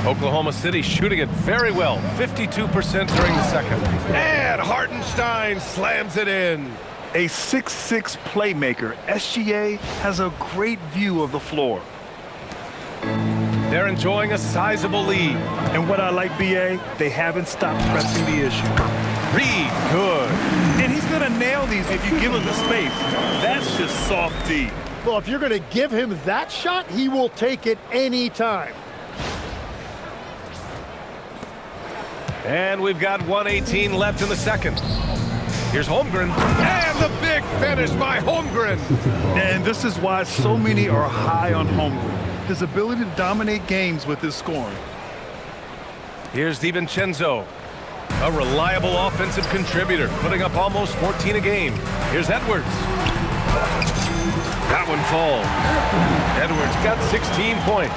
Oklahoma City shooting it very well. 52% during the second. And Hartenstein slams it in. A 6'6" playmaker, SGA has a great view of the floor. They're enjoying a sizable lead. And what I like, BA, they haven't stopped pressing the issue. Reed, good. And he's going to nail these if you give him the space. That's just soft D. Well, if you're going to give him that shot, he will take it any time. And we've got 1:18 left in the second. Here's Holmgren. And the big finish by Holmgren. And this is why so many are high on Holmgren. His ability to dominate games with his scoring. Here's DiVincenzo, a reliable offensive contributor, putting up almost 14 a game. Here's Edwards. That one falls. Edwards got 16 points.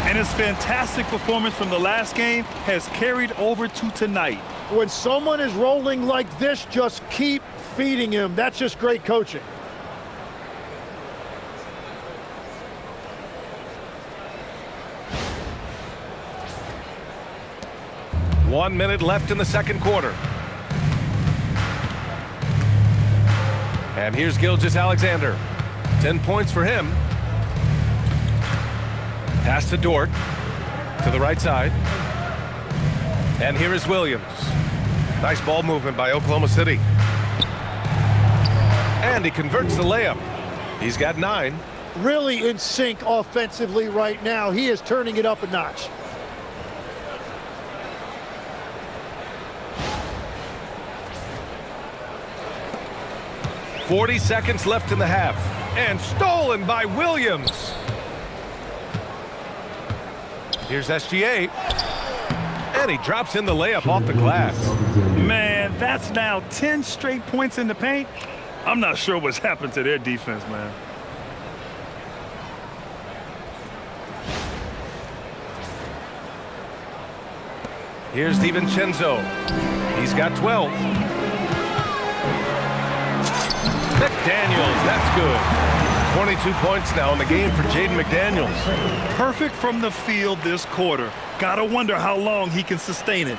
And his fantastic performance from the last game has carried over to tonight. When someone is rolling like this, just keep feeding him. That's just great coaching. One minute left in the second quarter. And here's Gilgeous-Alexander. 10 points for him. Pass to Dort. To the right side. And here is Williams. Nice ball movement by Oklahoma City. And he converts the layup. He's got 9. Really in sync offensively right now. He is turning it up a notch. .40 seconds left in the half. And stolen by Williams. Here's SGA. And he drops in the layup off the glass. Man, that That's now 10 straight points in the paint. I'm not sure what's happened to their defense, man. Here's DiVincenzo. He's got 12. McDaniels, that's good. 22 points now in the game for Jaden McDaniels. Perfect from the field this quarter. Gotta wonder how long he can sustain it.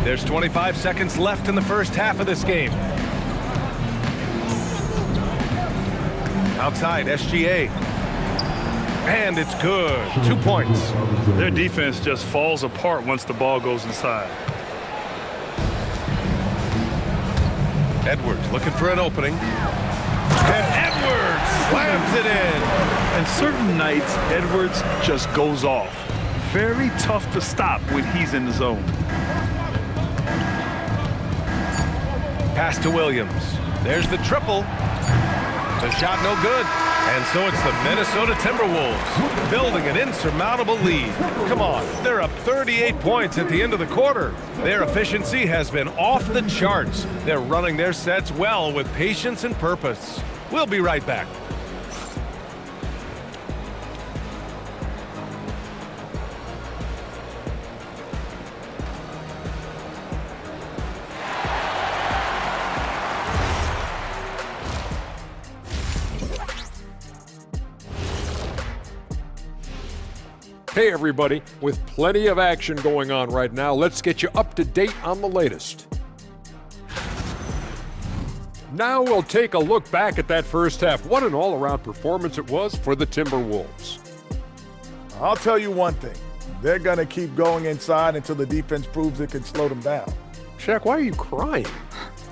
There's 25 seconds left in the first half of this game. Outside, SGA. And it's good. 2 points. Their defense just falls apart once the ball goes inside. Edwards looking for an opening. And Edwards slams it in. And certain nights, Edwards just goes off. Very tough to stop when he's in the zone. Pass to Williams. There's the triple. The shot no good. And so it's the Minnesota Timberwolves building an insurmountable lead. Come on, they're up 38 points at the end of the quarter. Their efficiency has been off the charts. They're running their sets well with patience and purpose. We'll be right back. Hey everybody, with plenty of action going on right now, let's get you up to date on the latest. Now we'll take a look back at that first half. What an all-around performance it was for the Timberwolves. I'll tell you one thing. They're going to keep going inside until the defense proves it can slow them down. Shaq, why are you crying?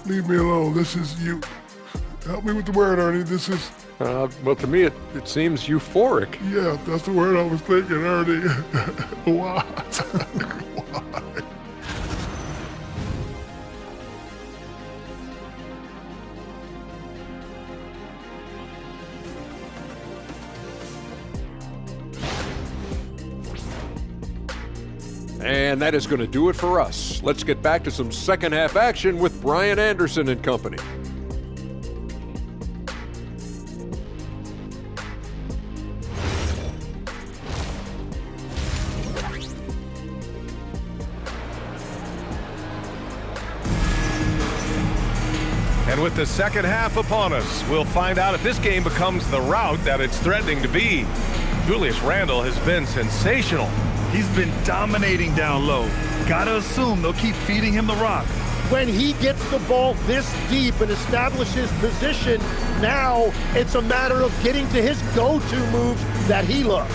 Leave me alone. This is you. Help me with the word, Ernie. This is... Well, to me, it seems euphoric. Yeah, that's the word I was thinking, Ernie. Why? Why? And that is going to do it for us. Let's get back to some second half action with Brian Anderson and company. And with the second half upon us, we'll find out if this game becomes the rout that it's threatening to be. Julius Randle has been sensational. He's been dominating down low. Gotta assume they'll keep feeding him the rock. When he gets the ball this deep and establishes position, now it's a matter of getting to his go-to moves that he loves.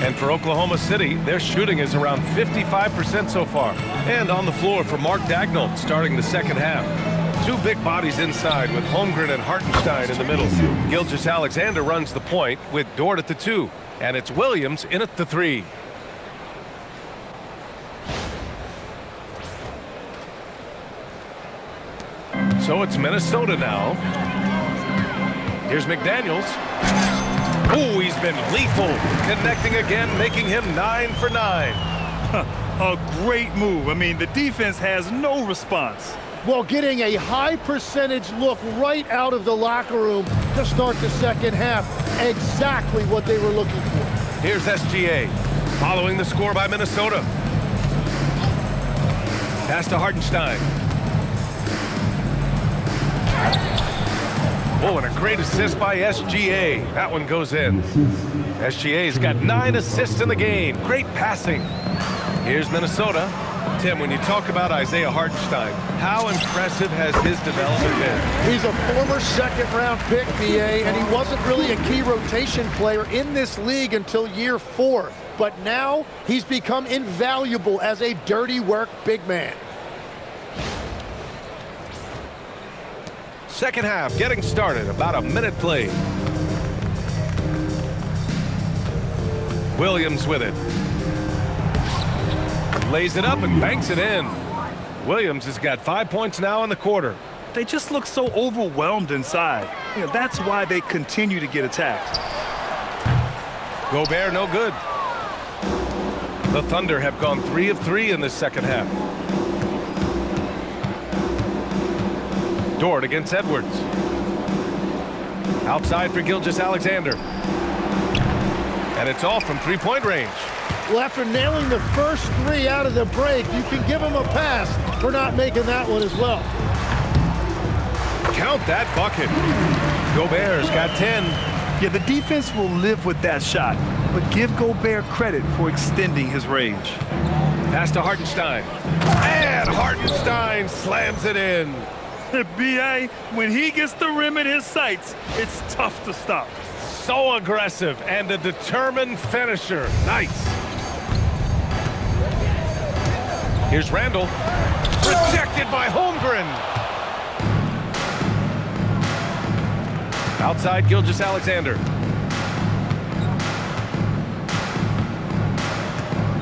And for Oklahoma City, their shooting is around 55% so far. And on the floor for Mark Daigneault starting the second half. Two big bodies inside with Holmgren and Hartenstein in the middle. Gilgeous-Alexander runs the point with Dort at the 2. And it's Williams in at the 3. So it's Minnesota now. Here's McDaniels. Oh, he's been lethal, connecting again, making him 9 for 9. A great move. I mean, the defense has no response. Well, getting a high percentage look right out of the locker room to start the second half. Exactly what they were looking for. Here's SGA, following the score by Minnesota. Pass to Hartenstein. Oh, and a great assist by SGA. That one goes in. SGA's got 9 assists in the game. Great passing. Here's Minnesota. Tim, when you talk about Isaiah Hartenstein, how impressive has his development been? He's a former second-round pick, BA, and he wasn't really a key rotation player in this league until year 4. But now he's become invaluable as a dirty work big man. Second half getting started, about a minute played. Williams with it. Lays it up and banks it in. Williams has got 5 points now in the quarter. They just look so overwhelmed inside. You know, that's why they continue to get attacked. Gobert, no good. The Thunder have gone 3 of 3 in this second half. Dort against Edwards. Outside for Gilgeous-Alexander. And it's all from three-point range. Well, after nailing the first 3 out of the break, you can give him a pass for not making that one as well. Count that bucket. Gobert's got 10. Yeah, the defense will live with that shot, but give Gobert credit for extending his range. Pass to Hartenstein. And Hartenstein slams it in. B.A., when he gets the rim in his sights, it's tough to stop. So aggressive and a determined finisher. Nice. Here's Randall. Rejected by Holmgren. Outside Gilgeous-Alexander.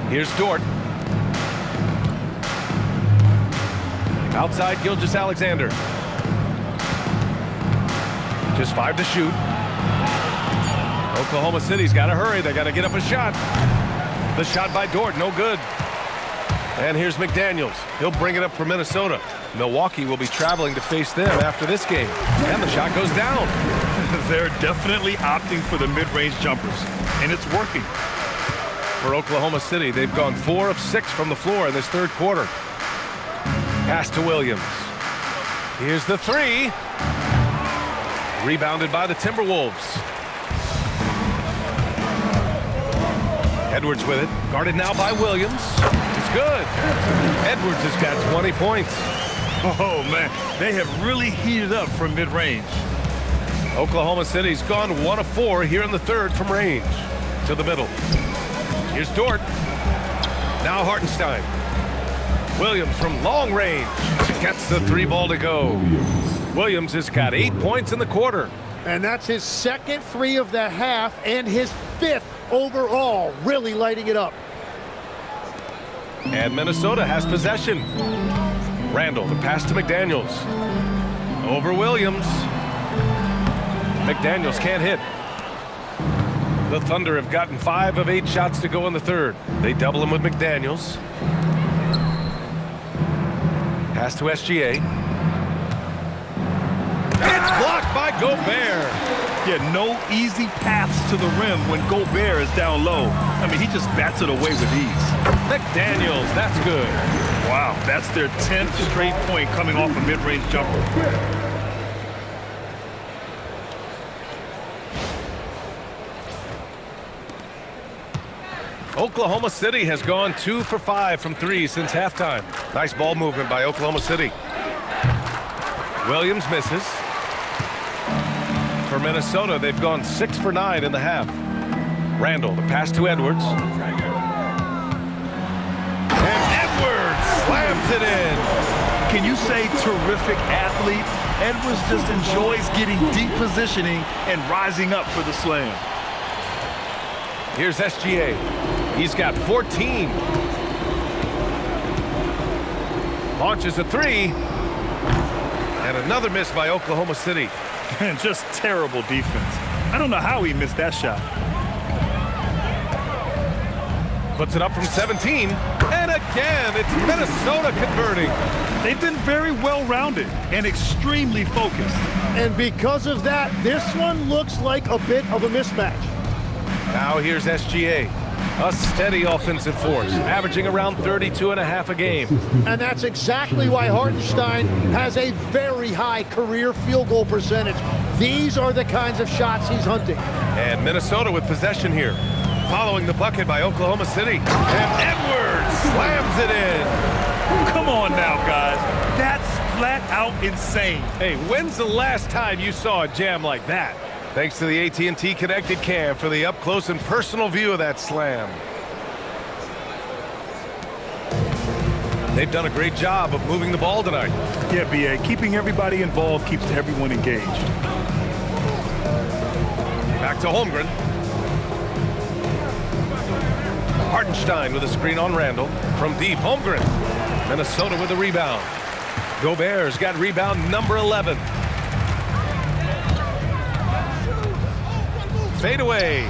Here's Dort. Outside Gilgeous-Alexander. Just 5 to shoot. Oklahoma City's got to hurry. They got to get up a shot. The shot by Dort, no good. And here's McDaniels. He'll bring it up for Minnesota. Milwaukee will be traveling to face them after this game. And the shot goes down. They're definitely opting for the mid-range jumpers, and it's working. For Oklahoma City, they've gone 4 of 6 from the floor in this third quarter. Pass to Williams. Here's the 3. Rebounded by the Timberwolves. Edwards with it. Guarded now by Williams. It's good. Edwards has got 20 points. Oh, man. They have really heated up from mid-range. Oklahoma City's gone 1 of 4 here in the third from range. To the middle. Here's Dort. Now Hartenstein. Williams from long range. Gets the 3 ball to go. Williams has got 8 points in the quarter. And that's his second 3 of the half and his 5th overall, really lighting it up. And Minnesota has possession. Randall, the pass to McDaniels. Over Williams. McDaniels can't hit. The Thunder have gotten 5 of 8 shots to go in the third. They double him with McDaniels. Pass to SGA. It's blocked by Gobert. Yeah, no easy paths to the rim when Gobert is down low. I mean, he just bats it away with ease. McDaniels, that's good. Wow, that's their 10th straight point coming off a mid-range jumper. Oklahoma City has gone 2 for 5 from 3 since halftime. Nice ball movement by Oklahoma City. Williams misses. For Minnesota, they've gone 6 for 9 in the half. Randall, the pass to Edwards. And Edwards slams it in. Can you say terrific athlete? Edwards just enjoys getting deep positioning and rising up for the slam. Here's SGA. He's got 14. Launches a 3. And another miss by Oklahoma City. And just terrible defense. I don't know how he missed that shot. Puts it up from 17. And again, it's Minnesota converting. They've been very well-rounded and extremely focused. And because of that, this one looks like a bit of a mismatch. Now here's SGA. A steady offensive force, averaging around 32.5 a game. And that's exactly why Hartenstein has a very high career field goal percentage. These are the kinds of shots he's hunting. And Minnesota with possession here, following the bucket by Oklahoma City. And Edwards slams it in. Come on now, guys. That's flat out insane. Hey, when's the last time you saw a jam like that? Thanks to the AT&T Connected Cam for the up-close and personal view of that slam. They've done a great job of moving the ball tonight. Yeah, B.A., keeping everybody involved keeps everyone engaged. Back to Holmgren. Hartenstein with a screen on Randall. From deep, Holmgren. Minnesota with a rebound. Gobert's got rebound number 11. Fadeaway.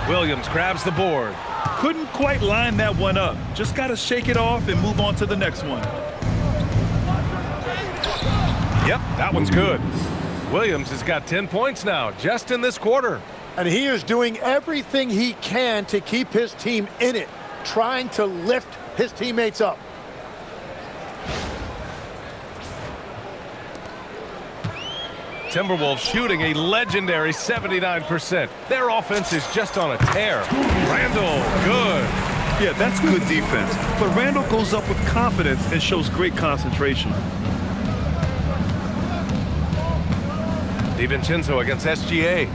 Williams grabs the board. Couldn't quite line that one up. Just got to shake it off and move on to the next one. Yep, that one's good. Williams has got 10 points now, just in this quarter. And he is doing everything he can to keep his team in it, trying to lift his teammates up. Timberwolves shooting a legendary 79%. Their offense is just on a tear. Randall, good. Yeah, that's good defense. But Randall goes up with confidence and shows great concentration. DiVincenzo against SGA.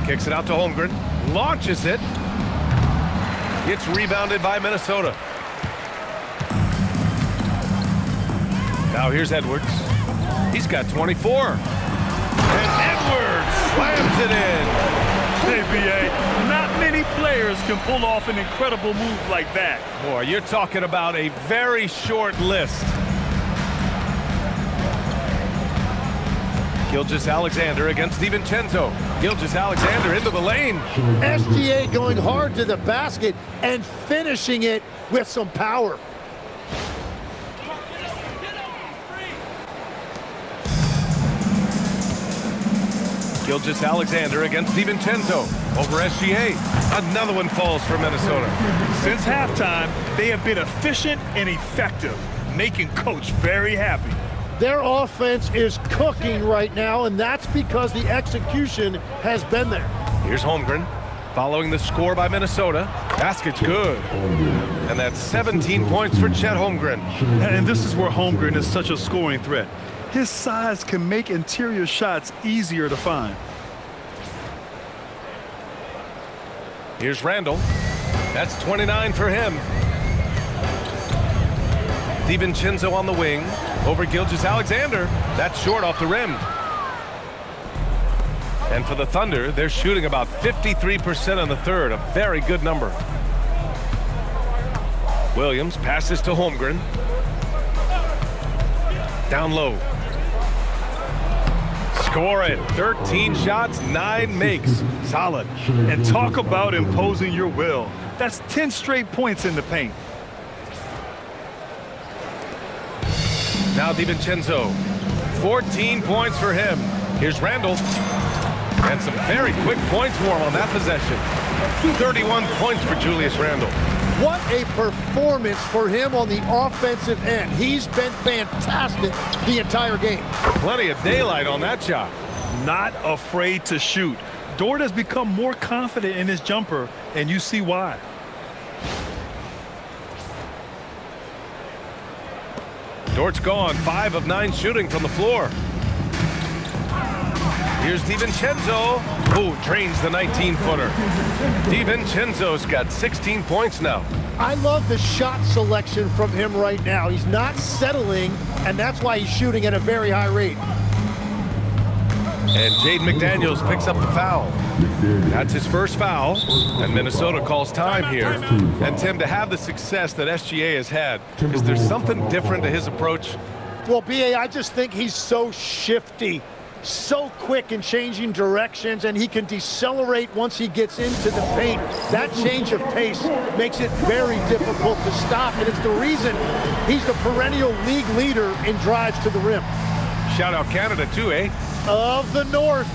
Kicks it out to Holmgren. Launches it. It's rebounded by Minnesota. Now here's Edwards. He's got 24. And Edwards slams it in. Hey, B.A., not many players can pull off an incredible move like that. Boy, you're talking about a very short list. Gilgeous-Alexander against DiVincenzo. Gilgeous-Alexander into the lane. SGA going hard to the basket and finishing it with some power. Gilgeous-Alexander against DiVincenzo. Over SGA. Another one falls for Minnesota. Since halftime, they have been efficient and effective, making Coach very happy. Their offense is cooking right now, and that's because the execution has been there. Here's Holmgren following the score by Minnesota. Basket's good. And that's 17 points for Chet Holmgren. And this is where Holmgren is such a scoring threat. His size can make interior shots easier to find. Here's Randall. That's 29 for him. DiVincenzo on the wing. Over Gilgeous-Alexander. That's short off the rim. And for the Thunder, they're shooting about 53% in the third. A very good number. Williams passes to Holmgren. Down low. Score it. 13 shots, 9 makes. Solid. And talk about imposing your will. That's 10 straight points in the paint. Now DiVincenzo. 14 points for him. Here's Randall. And some very quick points for him on that possession. 31 points for Julius Randall. What a performance for him on the offensive end. He's been fantastic the entire game. Plenty of daylight on that shot. Not afraid to shoot. Dort has become more confident in his jumper, and you see why. Dort's gone. 5 of 9 shooting from the floor. Here's DiVincenzo, who drains the 19-footer. DiVincenzo's got 16 points now. I love the shot selection from him right now. He's not settling, and that's why he's shooting at a very high rate. And Jaden McDaniels picks up the foul. That's his first foul, and Minnesota calls time here. And Tim, to have the success that SGA has had, is there something different to his approach? Well, B.A., I just think he's so shifty, so quick in changing directions, and he can decelerate once he gets into the paint. That change of pace makes it very difficult to stop, and it's the reason he's the perennial league leader in drives to the rim. Shout out Canada too, eh? Of the North.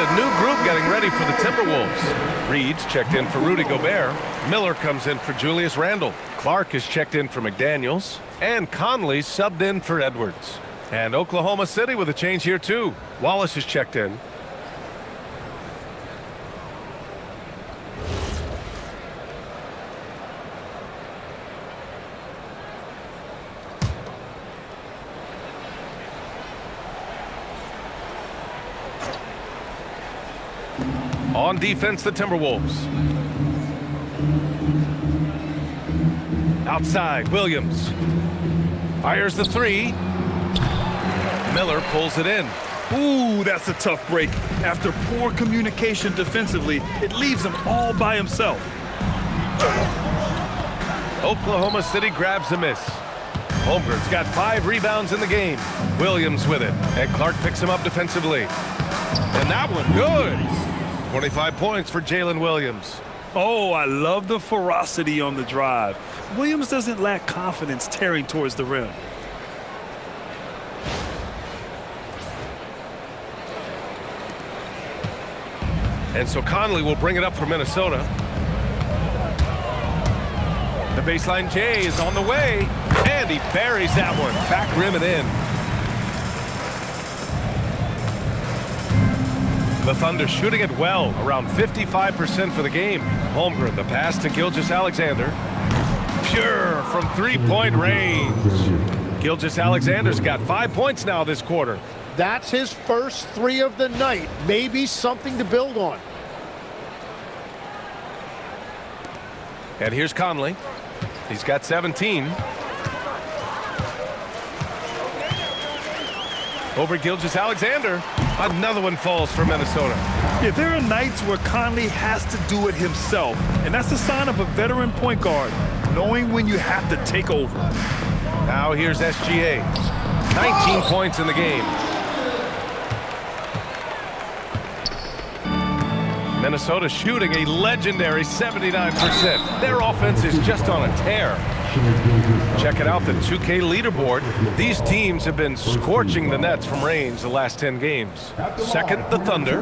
a new group getting ready for the Timberwolves. Reed's checked in for Rudy Gobert. Miller comes in for Julius Randle. Clark is checked in for McDaniels. And Conley subbed in for Edwards. And Oklahoma City with a change here too. Wallace is checked in. On defense, the Timberwolves. Outside, Williams. Fires the three. Miller pulls it in. Ooh, that's a tough break. After poor communication defensively, it leaves him all by himself. Oklahoma City grabs a miss. Holmgren's got 5 rebounds in the game. Williams with it, and Clark picks him up defensively. And that one, good. 25 points for Jalen Williams. Oh, I love the ferocity on the drive. Williams doesn't lack confidence tearing towards the rim. And so Conley will bring it up for Minnesota. The baseline J is on the way, and he buries that one. Back rim and in. The Thunder shooting it well, around 55% for the game. Holmgren, the pass to Gilgeous-Alexander. Pure from three-point range. Gilgeous-Alexander's got 5 points now this quarter. That's his first 3 of the night. Maybe something to build on. And here's Conley. He's got 17. Over Gilgeous-Alexander. Another one falls for Minnesota. Yeah, there are nights where Conley has to do it himself, and that's the sign of a veteran point guard, knowing when you have to take over. Now here's SGA. 19 points in the game. Minnesota shooting a legendary 79%. Their offense is just on a tear. Checking out the 2K leaderboard. These teams have been scorching the nets from range the last 10 games. Second, the Thunder.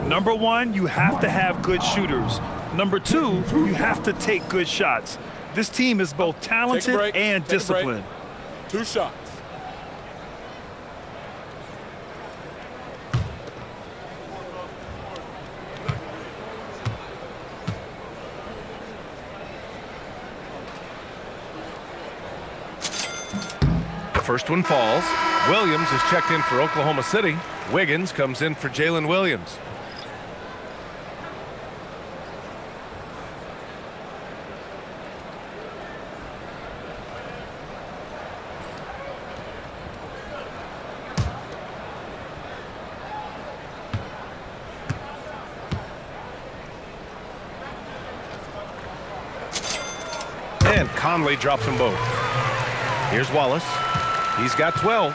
Number 1, you have to have good shooters. Number 2, you have to take good shots. This team is both talented and disciplined. 2 shots. First one falls. Williams is checked in for Oklahoma City. Wiggins comes in for Jalen Williams. And Conley drops them both. Here's Wallace. He's got 12.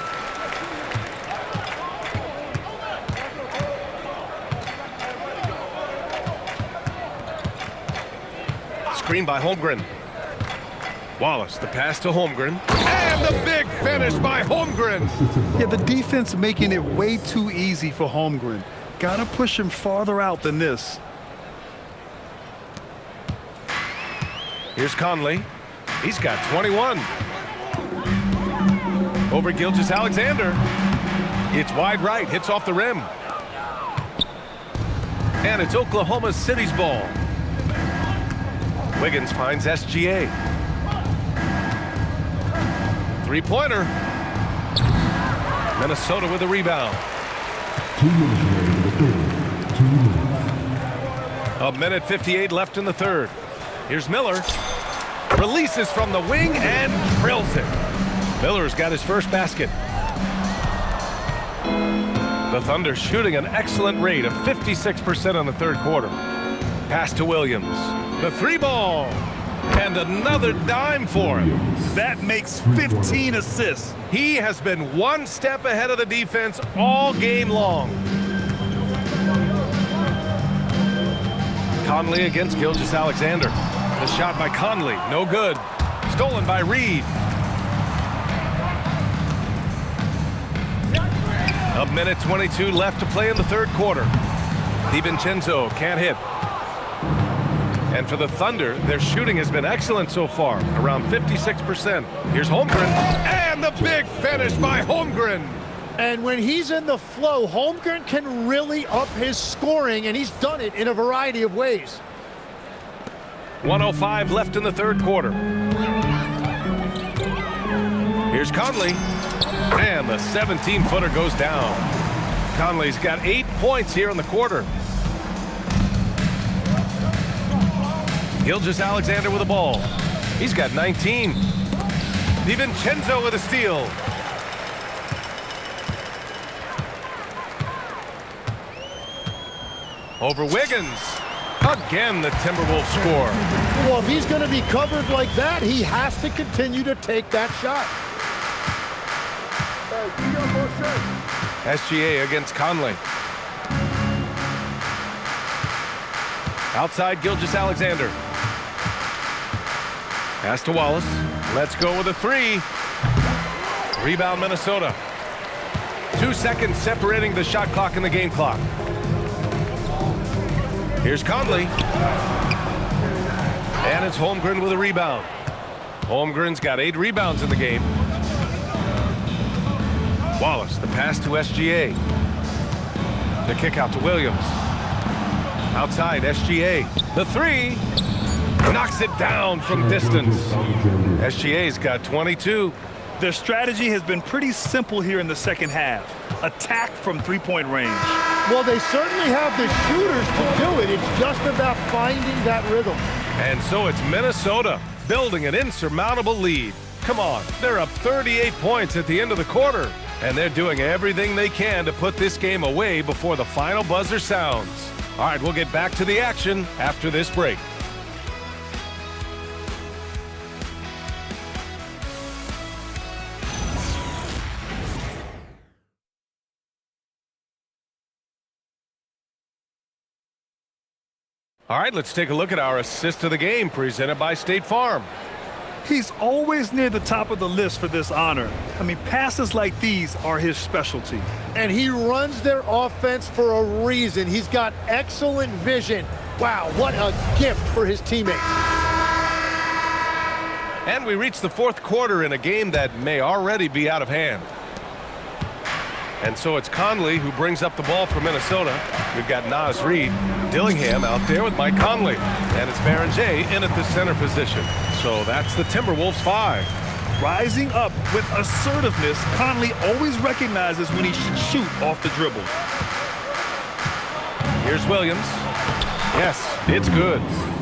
Screen by Holmgren. Wallace, the pass to Holmgren. And the big finish by Holmgren. Yeah, the defense making it way too easy for Holmgren. Gotta push him farther out than this. Here's Conley. He's got 21. Over Gilgeous-Alexander. It's wide right, hits off the rim. And it's Oklahoma City's ball. Wiggins finds SGA. Three-pointer. Minnesota with a rebound. 2 minutes remaining in the third. 2 minutes. A minute 58 left in the third. Here's Miller. Releases from the wing and drills it. Miller's got his first basket. The Thunder shooting an excellent rate of 56% in the third quarter. Pass to Williams. The 3-ball. And another dime for him. That makes 15 assists. He has been one step ahead of the defense all game long. Conley against Gilgeous-Alexander. The shot by Conley, no good. Stolen by Reed. A minute 22 left to play in the third quarter. DiVincenzo can't hit. And for the Thunder, their shooting has been excellent so far, around 56%. Here's Holmgren, and the big finish by Holmgren. And when he's in the flow, Holmgren can really up his scoring, and he's done it in a variety of ways. 1:05 left in the third quarter. Here's Conley, and the 17-footer goes down. Conley's got 8 points here in the quarter. Gilgeous-Alexander with the ball. He's got 19. DiVincenzo with a steal. Over Wiggins. Again, the Timberwolves score. Well, if he's going to be covered like that, he has to continue to take that shot. SGA against Conley. Outside Gilgeous-Alexander. Pass to Wallace. Let's go with a three. Rebound Minnesota. 2 seconds separating the shot clock and the game clock. Here's Conley. And it's Holmgren with a rebound. Holmgren's got 8 rebounds in the game. Wallace, the pass to SGA. The kick out to Williams. Outside, SGA. The three. Knocks it down from distance. SGA's got 22. Their strategy has been pretty simple here in the second half. Attack from three-point range. Well, they certainly have the shooters to do it. It's just about finding that rhythm. And so it's Minnesota building an insurmountable lead. Come on, they're up 38 points at the end of the quarter. And they're doing everything they can to put this game away before the final buzzer sounds. All right, we'll get back to the action after this break. All right, let's take a look at our assist of the game presented by State Farm. He's always near the top of the list for this honor. I mean, passes like these are his specialty. And he runs their offense for a reason. He's got excellent vision. Wow, what a gift for his teammates. And we reach the fourth quarter in a game that may already be out of hand. And so it's Conley who brings up the ball for Minnesota. We've got Naz Reid, Dillingham out there with Mike Conley. And it's Baron J in at the center position. So that's the Timberwolves 5. Rising up with assertiveness, Conley always recognizes when he should shoot off the dribble. Here's Williams. Yes, it's good.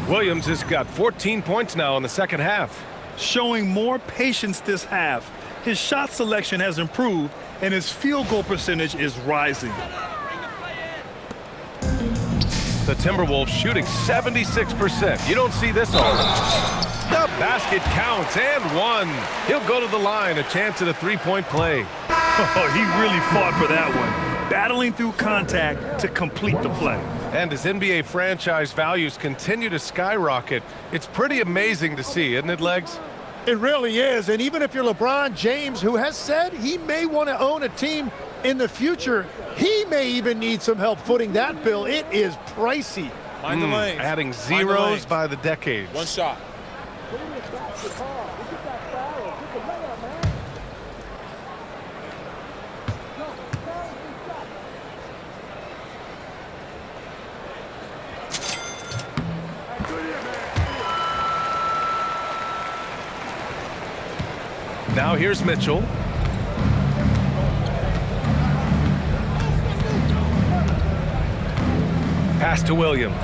Williams has got 14 points now in the second half. Showing more patience this half. His shot selection has improved, and his field goal percentage is rising. The Timberwolves shooting 76%. You don't see this often. The basket counts and one. He'll go to the line, a chance at a three-point play. Oh, he really fought for that one. Battling through contact to complete the play. And as NBA franchise values continue to skyrocket, it's pretty amazing to see, isn't it, Legs? It really is, and even if you're LeBron James, who has said he may want to own a team in the future, he may even need some help footing that bill. It is pricey. Mind the lanes. Adding zeros by the decades. One shot. Now here's Mitchell. Pass to Williams.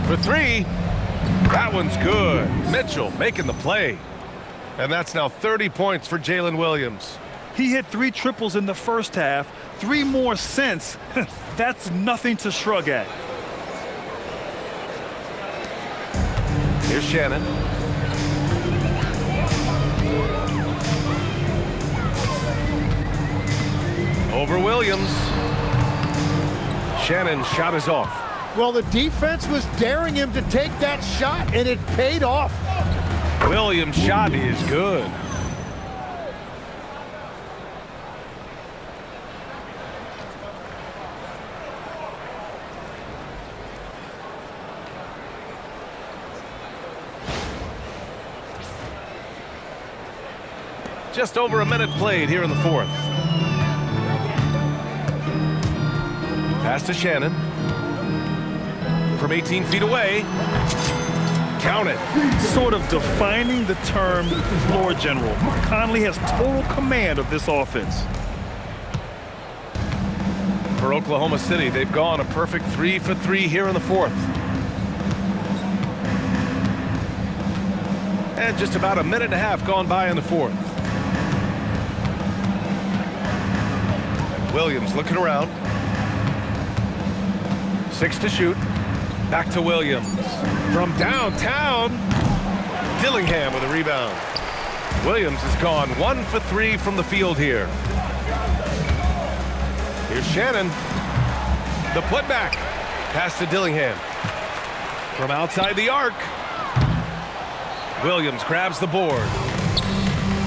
For three. That one's good. Mitchell making the play. And that's now 30 points for Jalen Williams. He hit 3 triples in the first half, 3 more since. That's nothing to shrug at. Here's Shannon. Over Williams. Shannon's shot is off. Well, the defense was daring him to take that shot, and it paid off. Williams' shot is good. Just over a minute played here in the fourth. Pass to Shannon. From 18 feet away. Count it. Sort of defining the term floor general. Conley has total command of this offense. For Oklahoma City, they've gone a perfect 3 for 3 here in the fourth. And just about a minute and a half gone by in the fourth. Williams looking around. 6 to shoot. Back to Williams. From downtown, Dillingham with a rebound. Williams has gone 1 for 3 from the field here. Here's Shannon. The putback. Pass to Dillingham. From outside the arc. Williams grabs the board.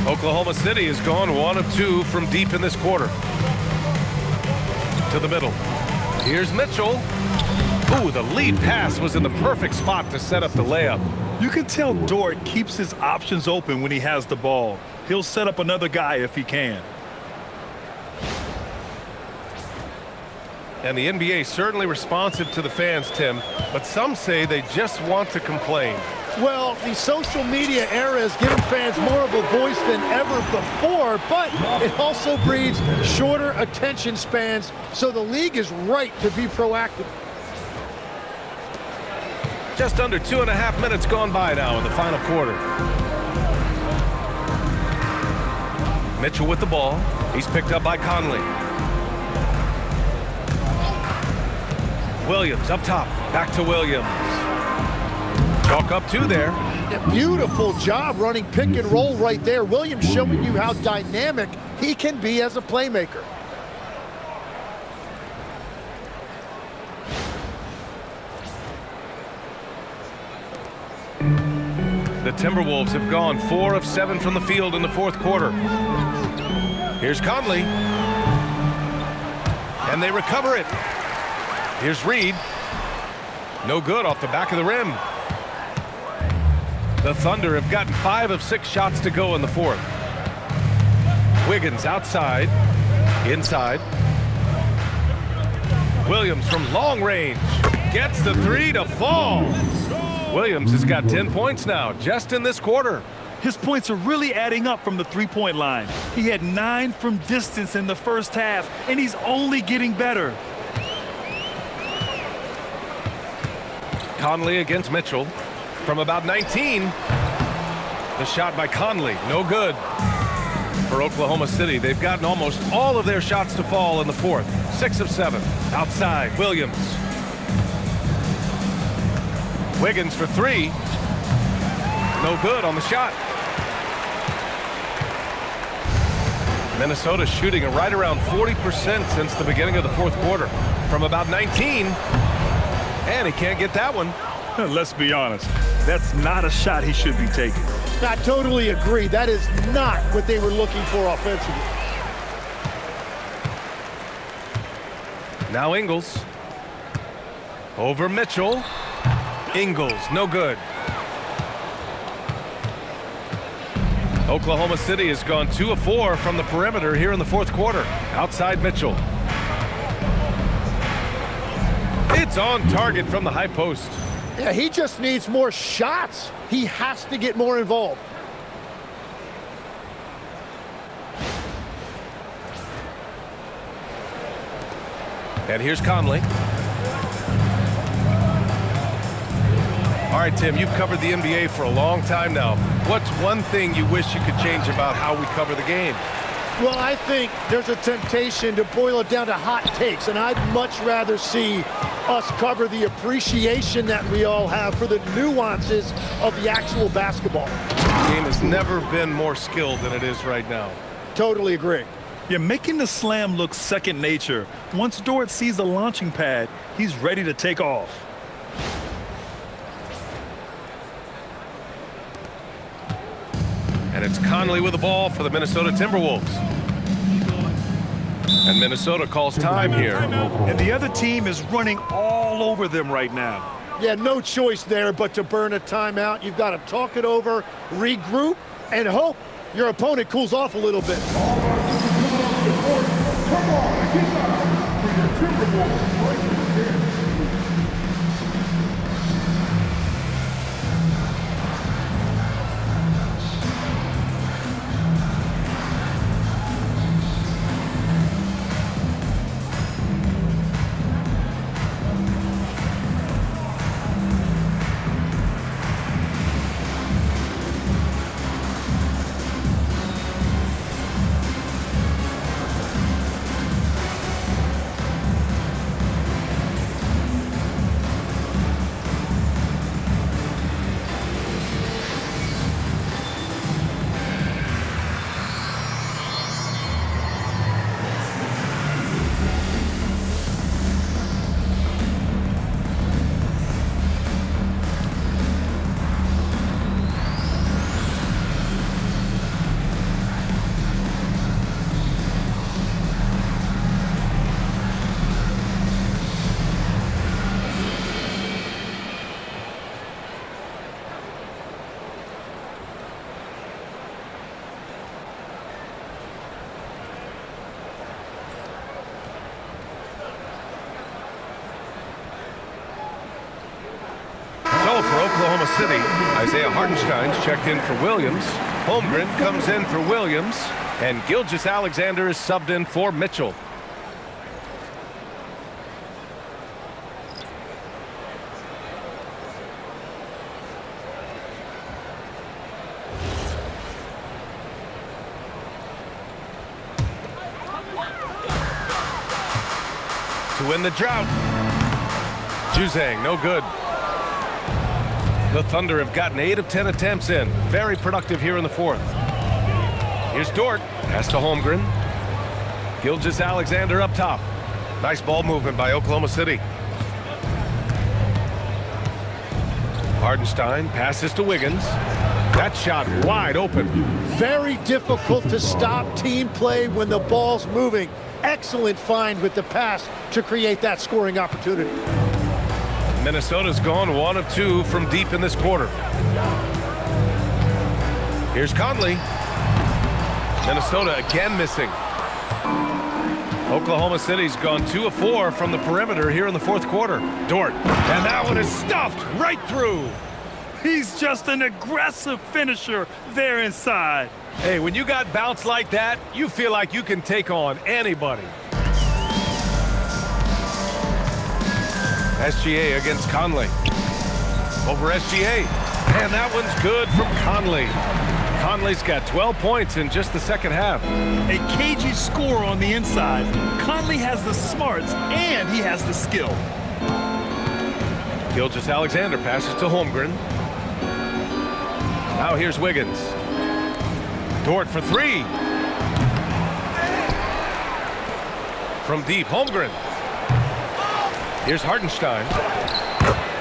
Oklahoma City has gone 1 of 2 from deep in this quarter. To the middle. Here's Mitchell. Ooh, the lead pass was in the perfect spot to set up the layup. You can tell Dort keeps his options open when he has the ball. He'll set up another guy if he can. And the NBA certainly responsive to the fans, Tim, but some say they just want to complain. Well, the social media era has given fans more of a voice than ever before, but it also breeds shorter attention spans, so the league is right to be proactive. Just under 2.5 minutes gone by now in the final quarter. Mitchell with the ball. He's picked up by Conley. Williams up top. Back to Williams. Chalk up 2 there. A beautiful job running pick and roll right there. Williams showing you how dynamic he can be as a playmaker. The Timberwolves have gone 4 of 7 from the field in the fourth quarter. Here's Conley. And they recover it. Here's Reed. No good off the back of the rim. The Thunder have gotten 5 of 6 shots to go in the fourth. Wiggins outside. Inside. Williams from long range. Gets the 3 to fall. Williams has got 10 points now, just in this quarter. His points are really adding up from the three-point line. He had 9 from distance in the first half, and he's only getting better. Conley against Mitchell. From about 19, the shot by Conley, no good. For Oklahoma City, they've gotten almost all of their shots to fall in the fourth. 6 of 7. Outside, Williams. Wiggins for 3. No good on the shot. Minnesota shooting right around 40% since the beginning of the fourth quarter. From about 19. And he can't get that one. Let's be honest. That's not a shot he should be taking. I totally agree. That is not what they were looking for offensively. Now Ingles. Over Mitchell. Ingles, no good. Oklahoma City has gone 2 of 4 from the perimeter here in the fourth quarter. Outside Mitchell. It's on target from the high post. Yeah, he just needs more shots. He has to get more involved. And here's Conley. All right, Tim, you've covered the NBA for a long time now. What's one thing you wish you could change about how we cover the game? Well, I think there's a temptation to boil it down to hot takes, and I'd much rather see us cover the appreciation that we all have for the nuances of the actual basketball. The game has never been more skilled than it is right now. Totally agree. Yeah, making the slam look second nature. Once Dort sees the launching pad, he's ready to take off. And it's Conley with the ball for the Minnesota Timberwolves. And Minnesota calls time here. And the other team is running all over them right now. Yeah, no choice there but to burn a timeout. You've got to talk it over, regroup, and hope your opponent cools off a little bit. Come on, get down for your Timberwolves right here. So for Oklahoma City, Isaiah Hartenstein's checked in for Williams. Holmgren comes in for Williams. And Gilgeous-Alexander is subbed in for Mitchell. To win the drought. Juzang, no good. The Thunder have gotten 8 of 10 attempts in. Very productive here in the fourth. Here's Dort. Pass to Holmgren. Gilgeous-Alexander up top. Nice ball movement by Oklahoma City. Hartenstein passes to Wiggins. That shot wide open. Very difficult to stop team play when the ball's moving. Excellent find with the pass to create that scoring opportunity. Minnesota's gone 1 of 2 from deep in this quarter. Here's Conley. Minnesota again missing. Oklahoma City's gone 2 of 4 from the perimeter here in the fourth quarter. Dort. And that one is stuffed right through. He's just an aggressive finisher there inside. Hey, when you got bounce like that, you feel like you can take on anybody. SGA against Conley. Over SGA. And that one's good from Conley. Conley's got 12 points in just the second half. A cagey score on the inside. Conley has the smarts and he has the skill. Gilgeous-Alexander passes to Holmgren. Now here's Wiggins. Dort for 3. From deep, Holmgren. Here's Hartenstein.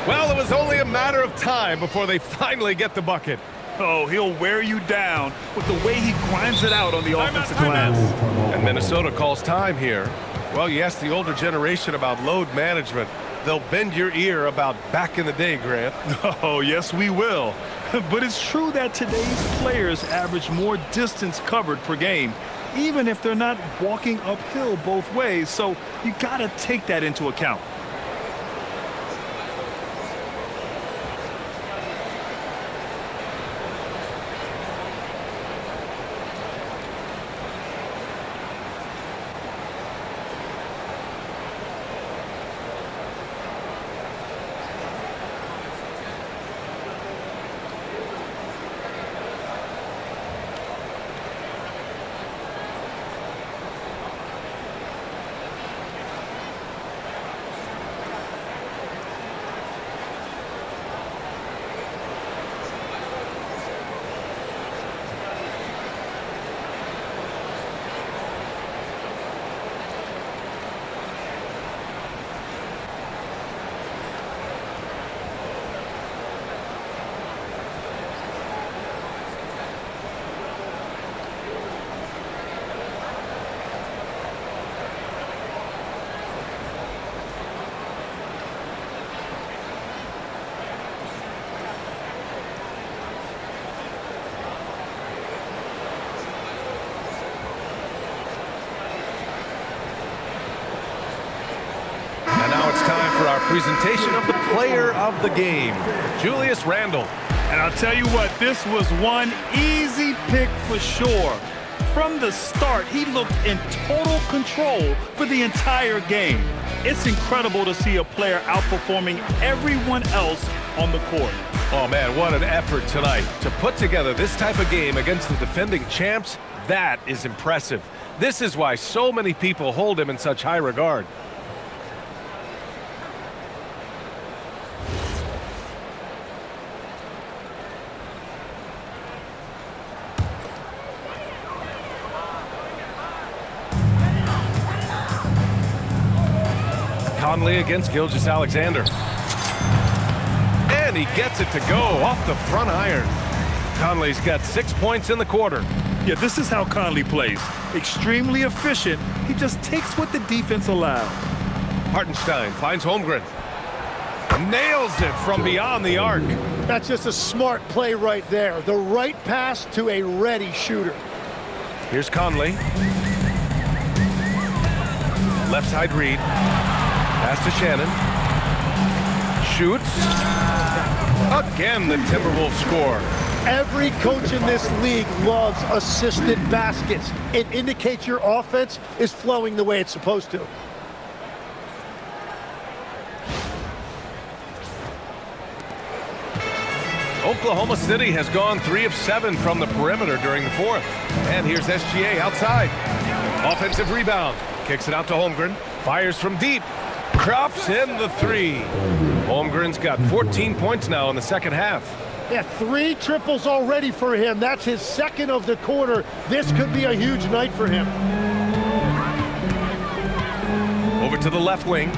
Well, it was only a matter of time before they finally get the bucket. Oh, he'll wear you down with the way he grinds it out on the offensive glass. And Minnesota calls time here. Well, you ask the older generation about load management. They'll bend your ear about back in the day, Grant. Oh, yes, we will. But it's true that today's players average more distance covered per game, even if they're not walking uphill both ways. So you got to take that into account. presentation of the player of the game, Julius Randle. And I'll tell you what, this was one easy pick for sure. From the start, he looked in total control for the entire game. It's incredible to see a player outperforming everyone else on the court. Oh man, what an effort tonight. To put together this type of game against the defending champs, that is impressive. This is why so many people hold him in such high regard. Conley against Gilgeous-Alexander. And he gets it to go off the front iron. Conley's got 6 points in the quarter. Yeah, this is how Conley plays. Extremely efficient. He just takes what the defense allows. Hartenstein finds Holmgren. Nails it from beyond the arc. That's just a smart play right there. The right pass to a ready shooter. Here's Conley. Left side Reed. Pass to Shannon. Shoots. Again, the Timberwolves score. Every coach in this league loves assisted baskets. It indicates your offense is flowing the way it's supposed to. Oklahoma City has gone 3 of 7 from the perimeter during the fourth. And here's SGA outside. Offensive rebound. Kicks it out to Holmgren. Fires from deep. Drops in the 3. Holmgren's got 14 points now in the second half. Yeah, 3 triples already for him. That's his second of the quarter. This could be a huge night for him. Over to the left wing.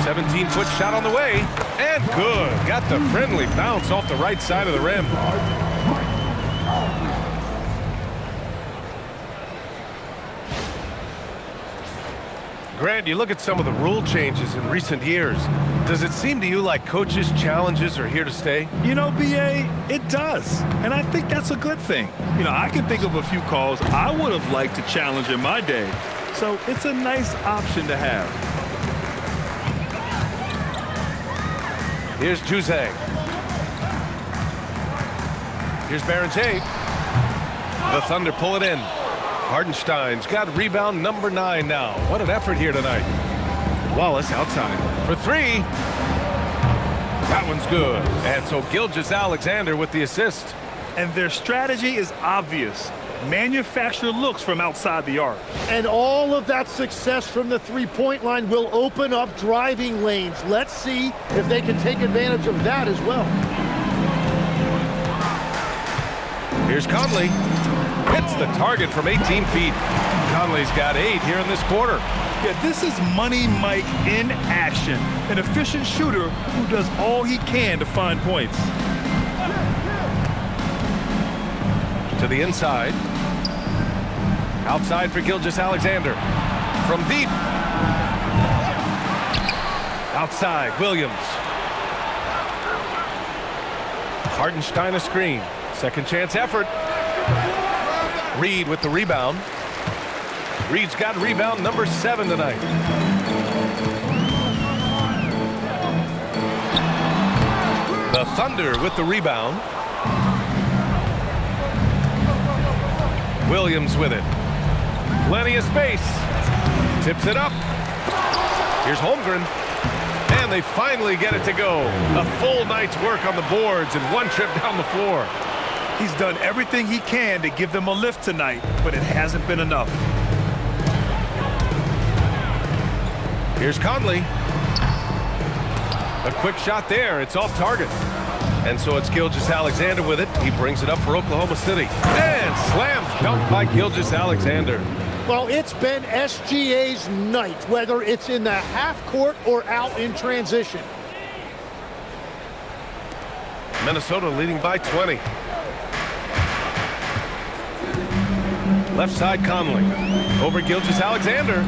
17-foot shot on the way. And good. Got the friendly bounce off the right side of the rim. Grant, you look at some of the rule changes in recent years. Does it seem to you like coaches' challenges are here to stay? You know, BA, it does. And I think that's a good thing. You know, I can think of a few calls I would have liked to challenge in my day. So it's a nice option to have. Here's Juzang. Here's Barrett-James. The Thunder pull it in. Hartenstein's got rebound number 9 now. What an effort here tonight. Wallace outside for 3. That one's good. And so Gilgeous-Alexander with the assist. And their strategy is obvious. Manufacture looks from outside the arc. And all of that success from the three-point line will open up driving lanes. Let's see if they can take advantage of that as well. Here's Conley. Hits the target from 18 feet. Conley's got 8 here in this quarter. Yeah, this is Money Mike in action. An efficient shooter who does all he can to find points. To the inside. Outside for Gilgeous-Alexander. From deep. Outside, Williams. Hartenstein a screen. Second chance effort. Reed with the rebound. Reed's got rebound number 7 tonight. The Thunder with the rebound. Williams with it. Plenty of space. Tips it up. Here's Holmgren. And they finally get it to go. A full night's work on the boards and one trip down the floor. He's done everything he can to give them a lift tonight, but it hasn't been enough. Here's Conley. A quick shot there. It's off target. And so it's Gilgeous-Alexander with it. He brings it up for Oklahoma City. And slam dunk by Gilgeous-Alexander. Well, it's been SGA's night, whether it's in the half court or out in transition. Minnesota leading by 20. Left side Conley. Over Gilgeous-Alexander.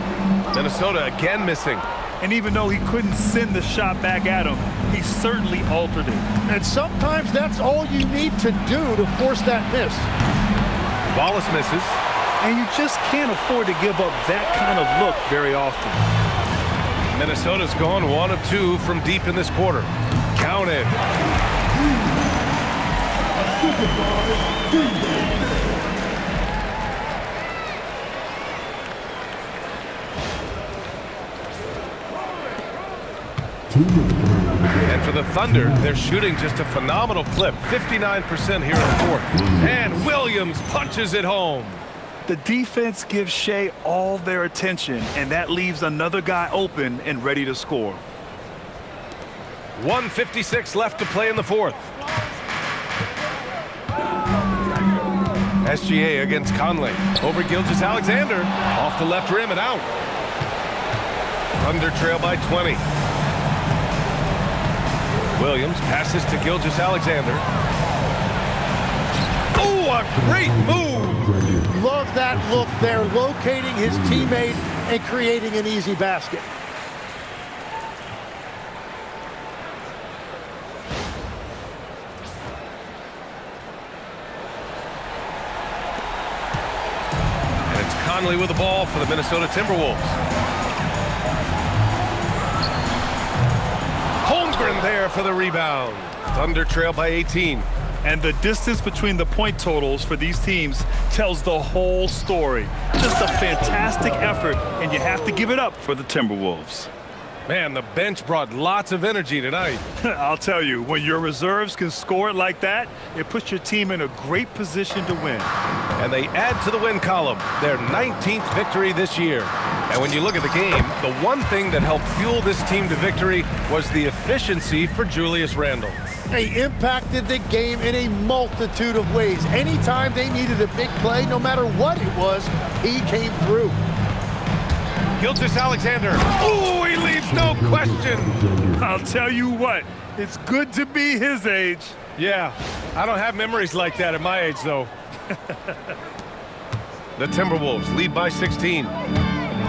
Minnesota again missing. And even though he couldn't send the shot back at him, he certainly altered it. And sometimes that's all you need to do to force that miss. Wallace misses. And you just can't afford to give up that kind of look very often. Minnesota's gone 1 of 2 from deep in this quarter. Counted. And for the Thunder, they're shooting just a phenomenal clip, 59% here in the fourth. And Williams punches it home. The defense gives Shea all their attention, and that leaves another guy open and ready to score. 1:56 left to play in the fourth. SGA against Conley. Over Gilgeous-Alexander. Off the left rim and out. Thunder trail by 20. Williams passes to Gilgeous-Alexander. Oh, a great move! Love that look there, locating his teammate and creating an easy basket. And it's Conley with the ball for the Minnesota Timberwolves. Holmgren there for the rebound. Thunder trail by 18. And the distance between the point totals for these teams tells the whole story. Just a fantastic effort, and you have to give it up for the Timberwolves. Man, the bench brought lots of energy tonight. I'll tell you, when your reserves can score it like that, it puts your team in a great position to win. And they add to the win column, their 19th victory this year. And when you look at the game, the one thing that helped fuel this team to victory was the efficiency for Julius Randle. He impacted the game in a multitude of ways. Anytime they needed a big play, no matter what it was, he came through. Gilgeous-Alexander. Oh, he leaves no question. I'll tell you what, it's good to be his age. Yeah, I don't have memories like that at my age, though. The Timberwolves lead by 16.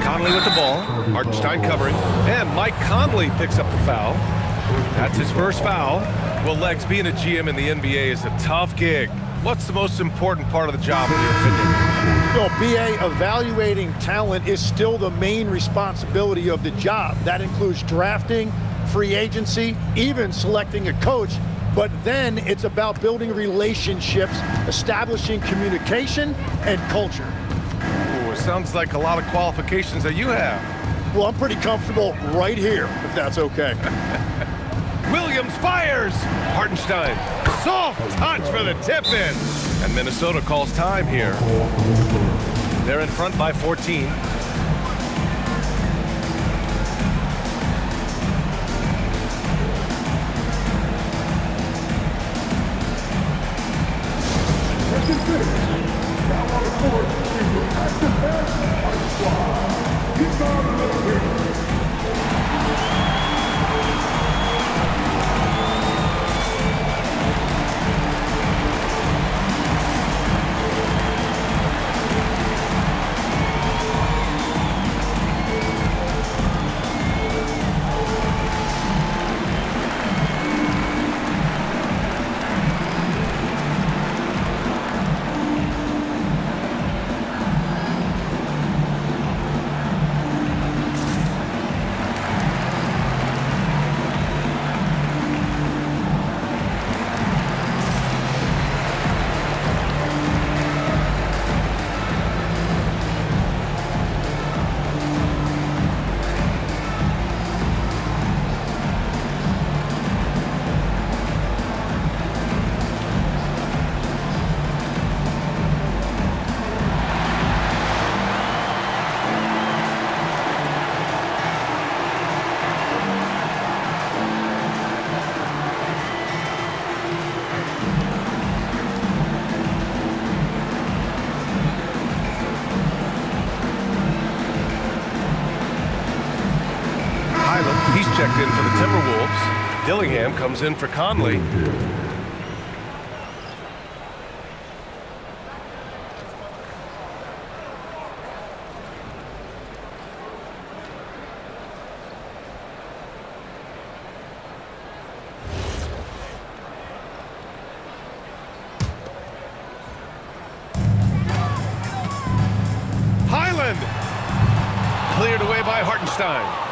Conley with the ball. Hartenstein covering. And Mike Conley picks up the foul. That's his first foul. Well, Legs, being a GM in the NBA is a tough gig. What's the most important part of the job, in your opinion? Well, BA, evaluating talent is still the main responsibility of the job. That includes drafting, free agency, even selecting a coach. But then it's about building relationships, establishing communication, and culture. Ooh, it sounds like a lot of qualifications that you have. Well, I'm pretty comfortable right here, if that's okay. Williams fires! Hartenstein, soft touch for the tip-in. And Minnesota calls time here. They're in front by 14. He's checked in for the Timberwolves. Dillingham comes in for Conley. Highland! Cleared away by Hartenstein.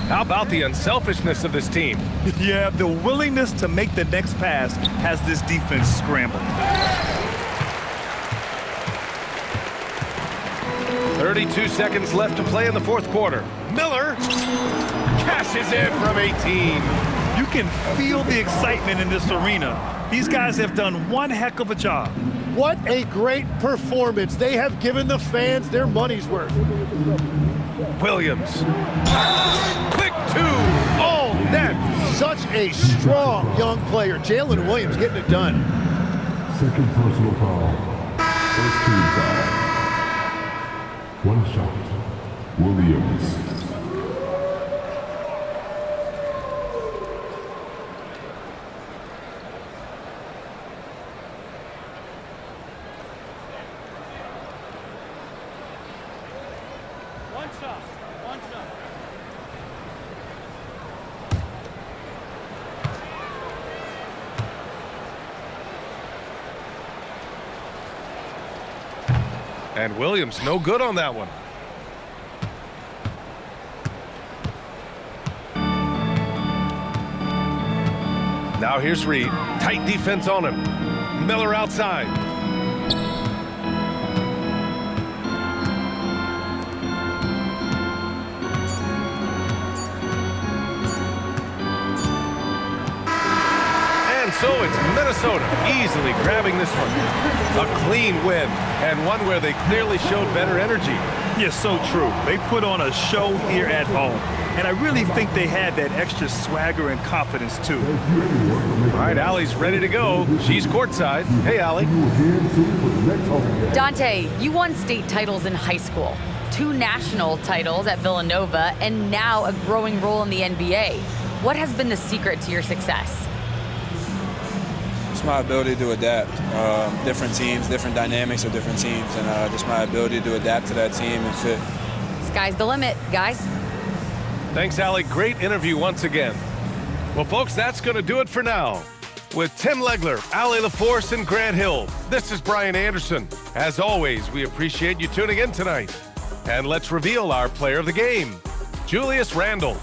How about the unselfishness of this team? Yeah, the willingness to make the next pass has this defense scrambled. 32 seconds left to play in the fourth quarter. Miller cashes in from 18. You can feel the excitement in this arena. These guys have done one heck of a job. What a great performance. They have given the fans their money's worth. Williams. Quick two. All net. Such a strong young player. Jalen Williams getting it done. Second personal foul. First team foul. One shot. Williams. And Williams no good on that one. Now here's Reed. Tight defense on him. Miller outside. And so it's Minnesota easily grabbing this one. A clean win, and one where they clearly showed better energy. Yeah, so true. They put on a show here at home. And I really think they had that extra swagger and confidence, too. All right, Allie's ready to go. She's courtside. Hey, Allie. Dante, you won state titles in high school, 2 national titles at Villanova, and now a growing role in the NBA. What has been the secret to your success? It's my ability to adapt. Different teams, different dynamics of different teams, and just my ability to adapt to that team and fit. Sky's the limit, guys. Thanks, Allie. Great interview once again. Well, folks, that's going to do it for now. With Tim Legler, Allie LaForce, and Grant Hill, this is Brian Anderson. As always, we appreciate you tuning in tonight. And let's reveal our player of the game, Julius Randle.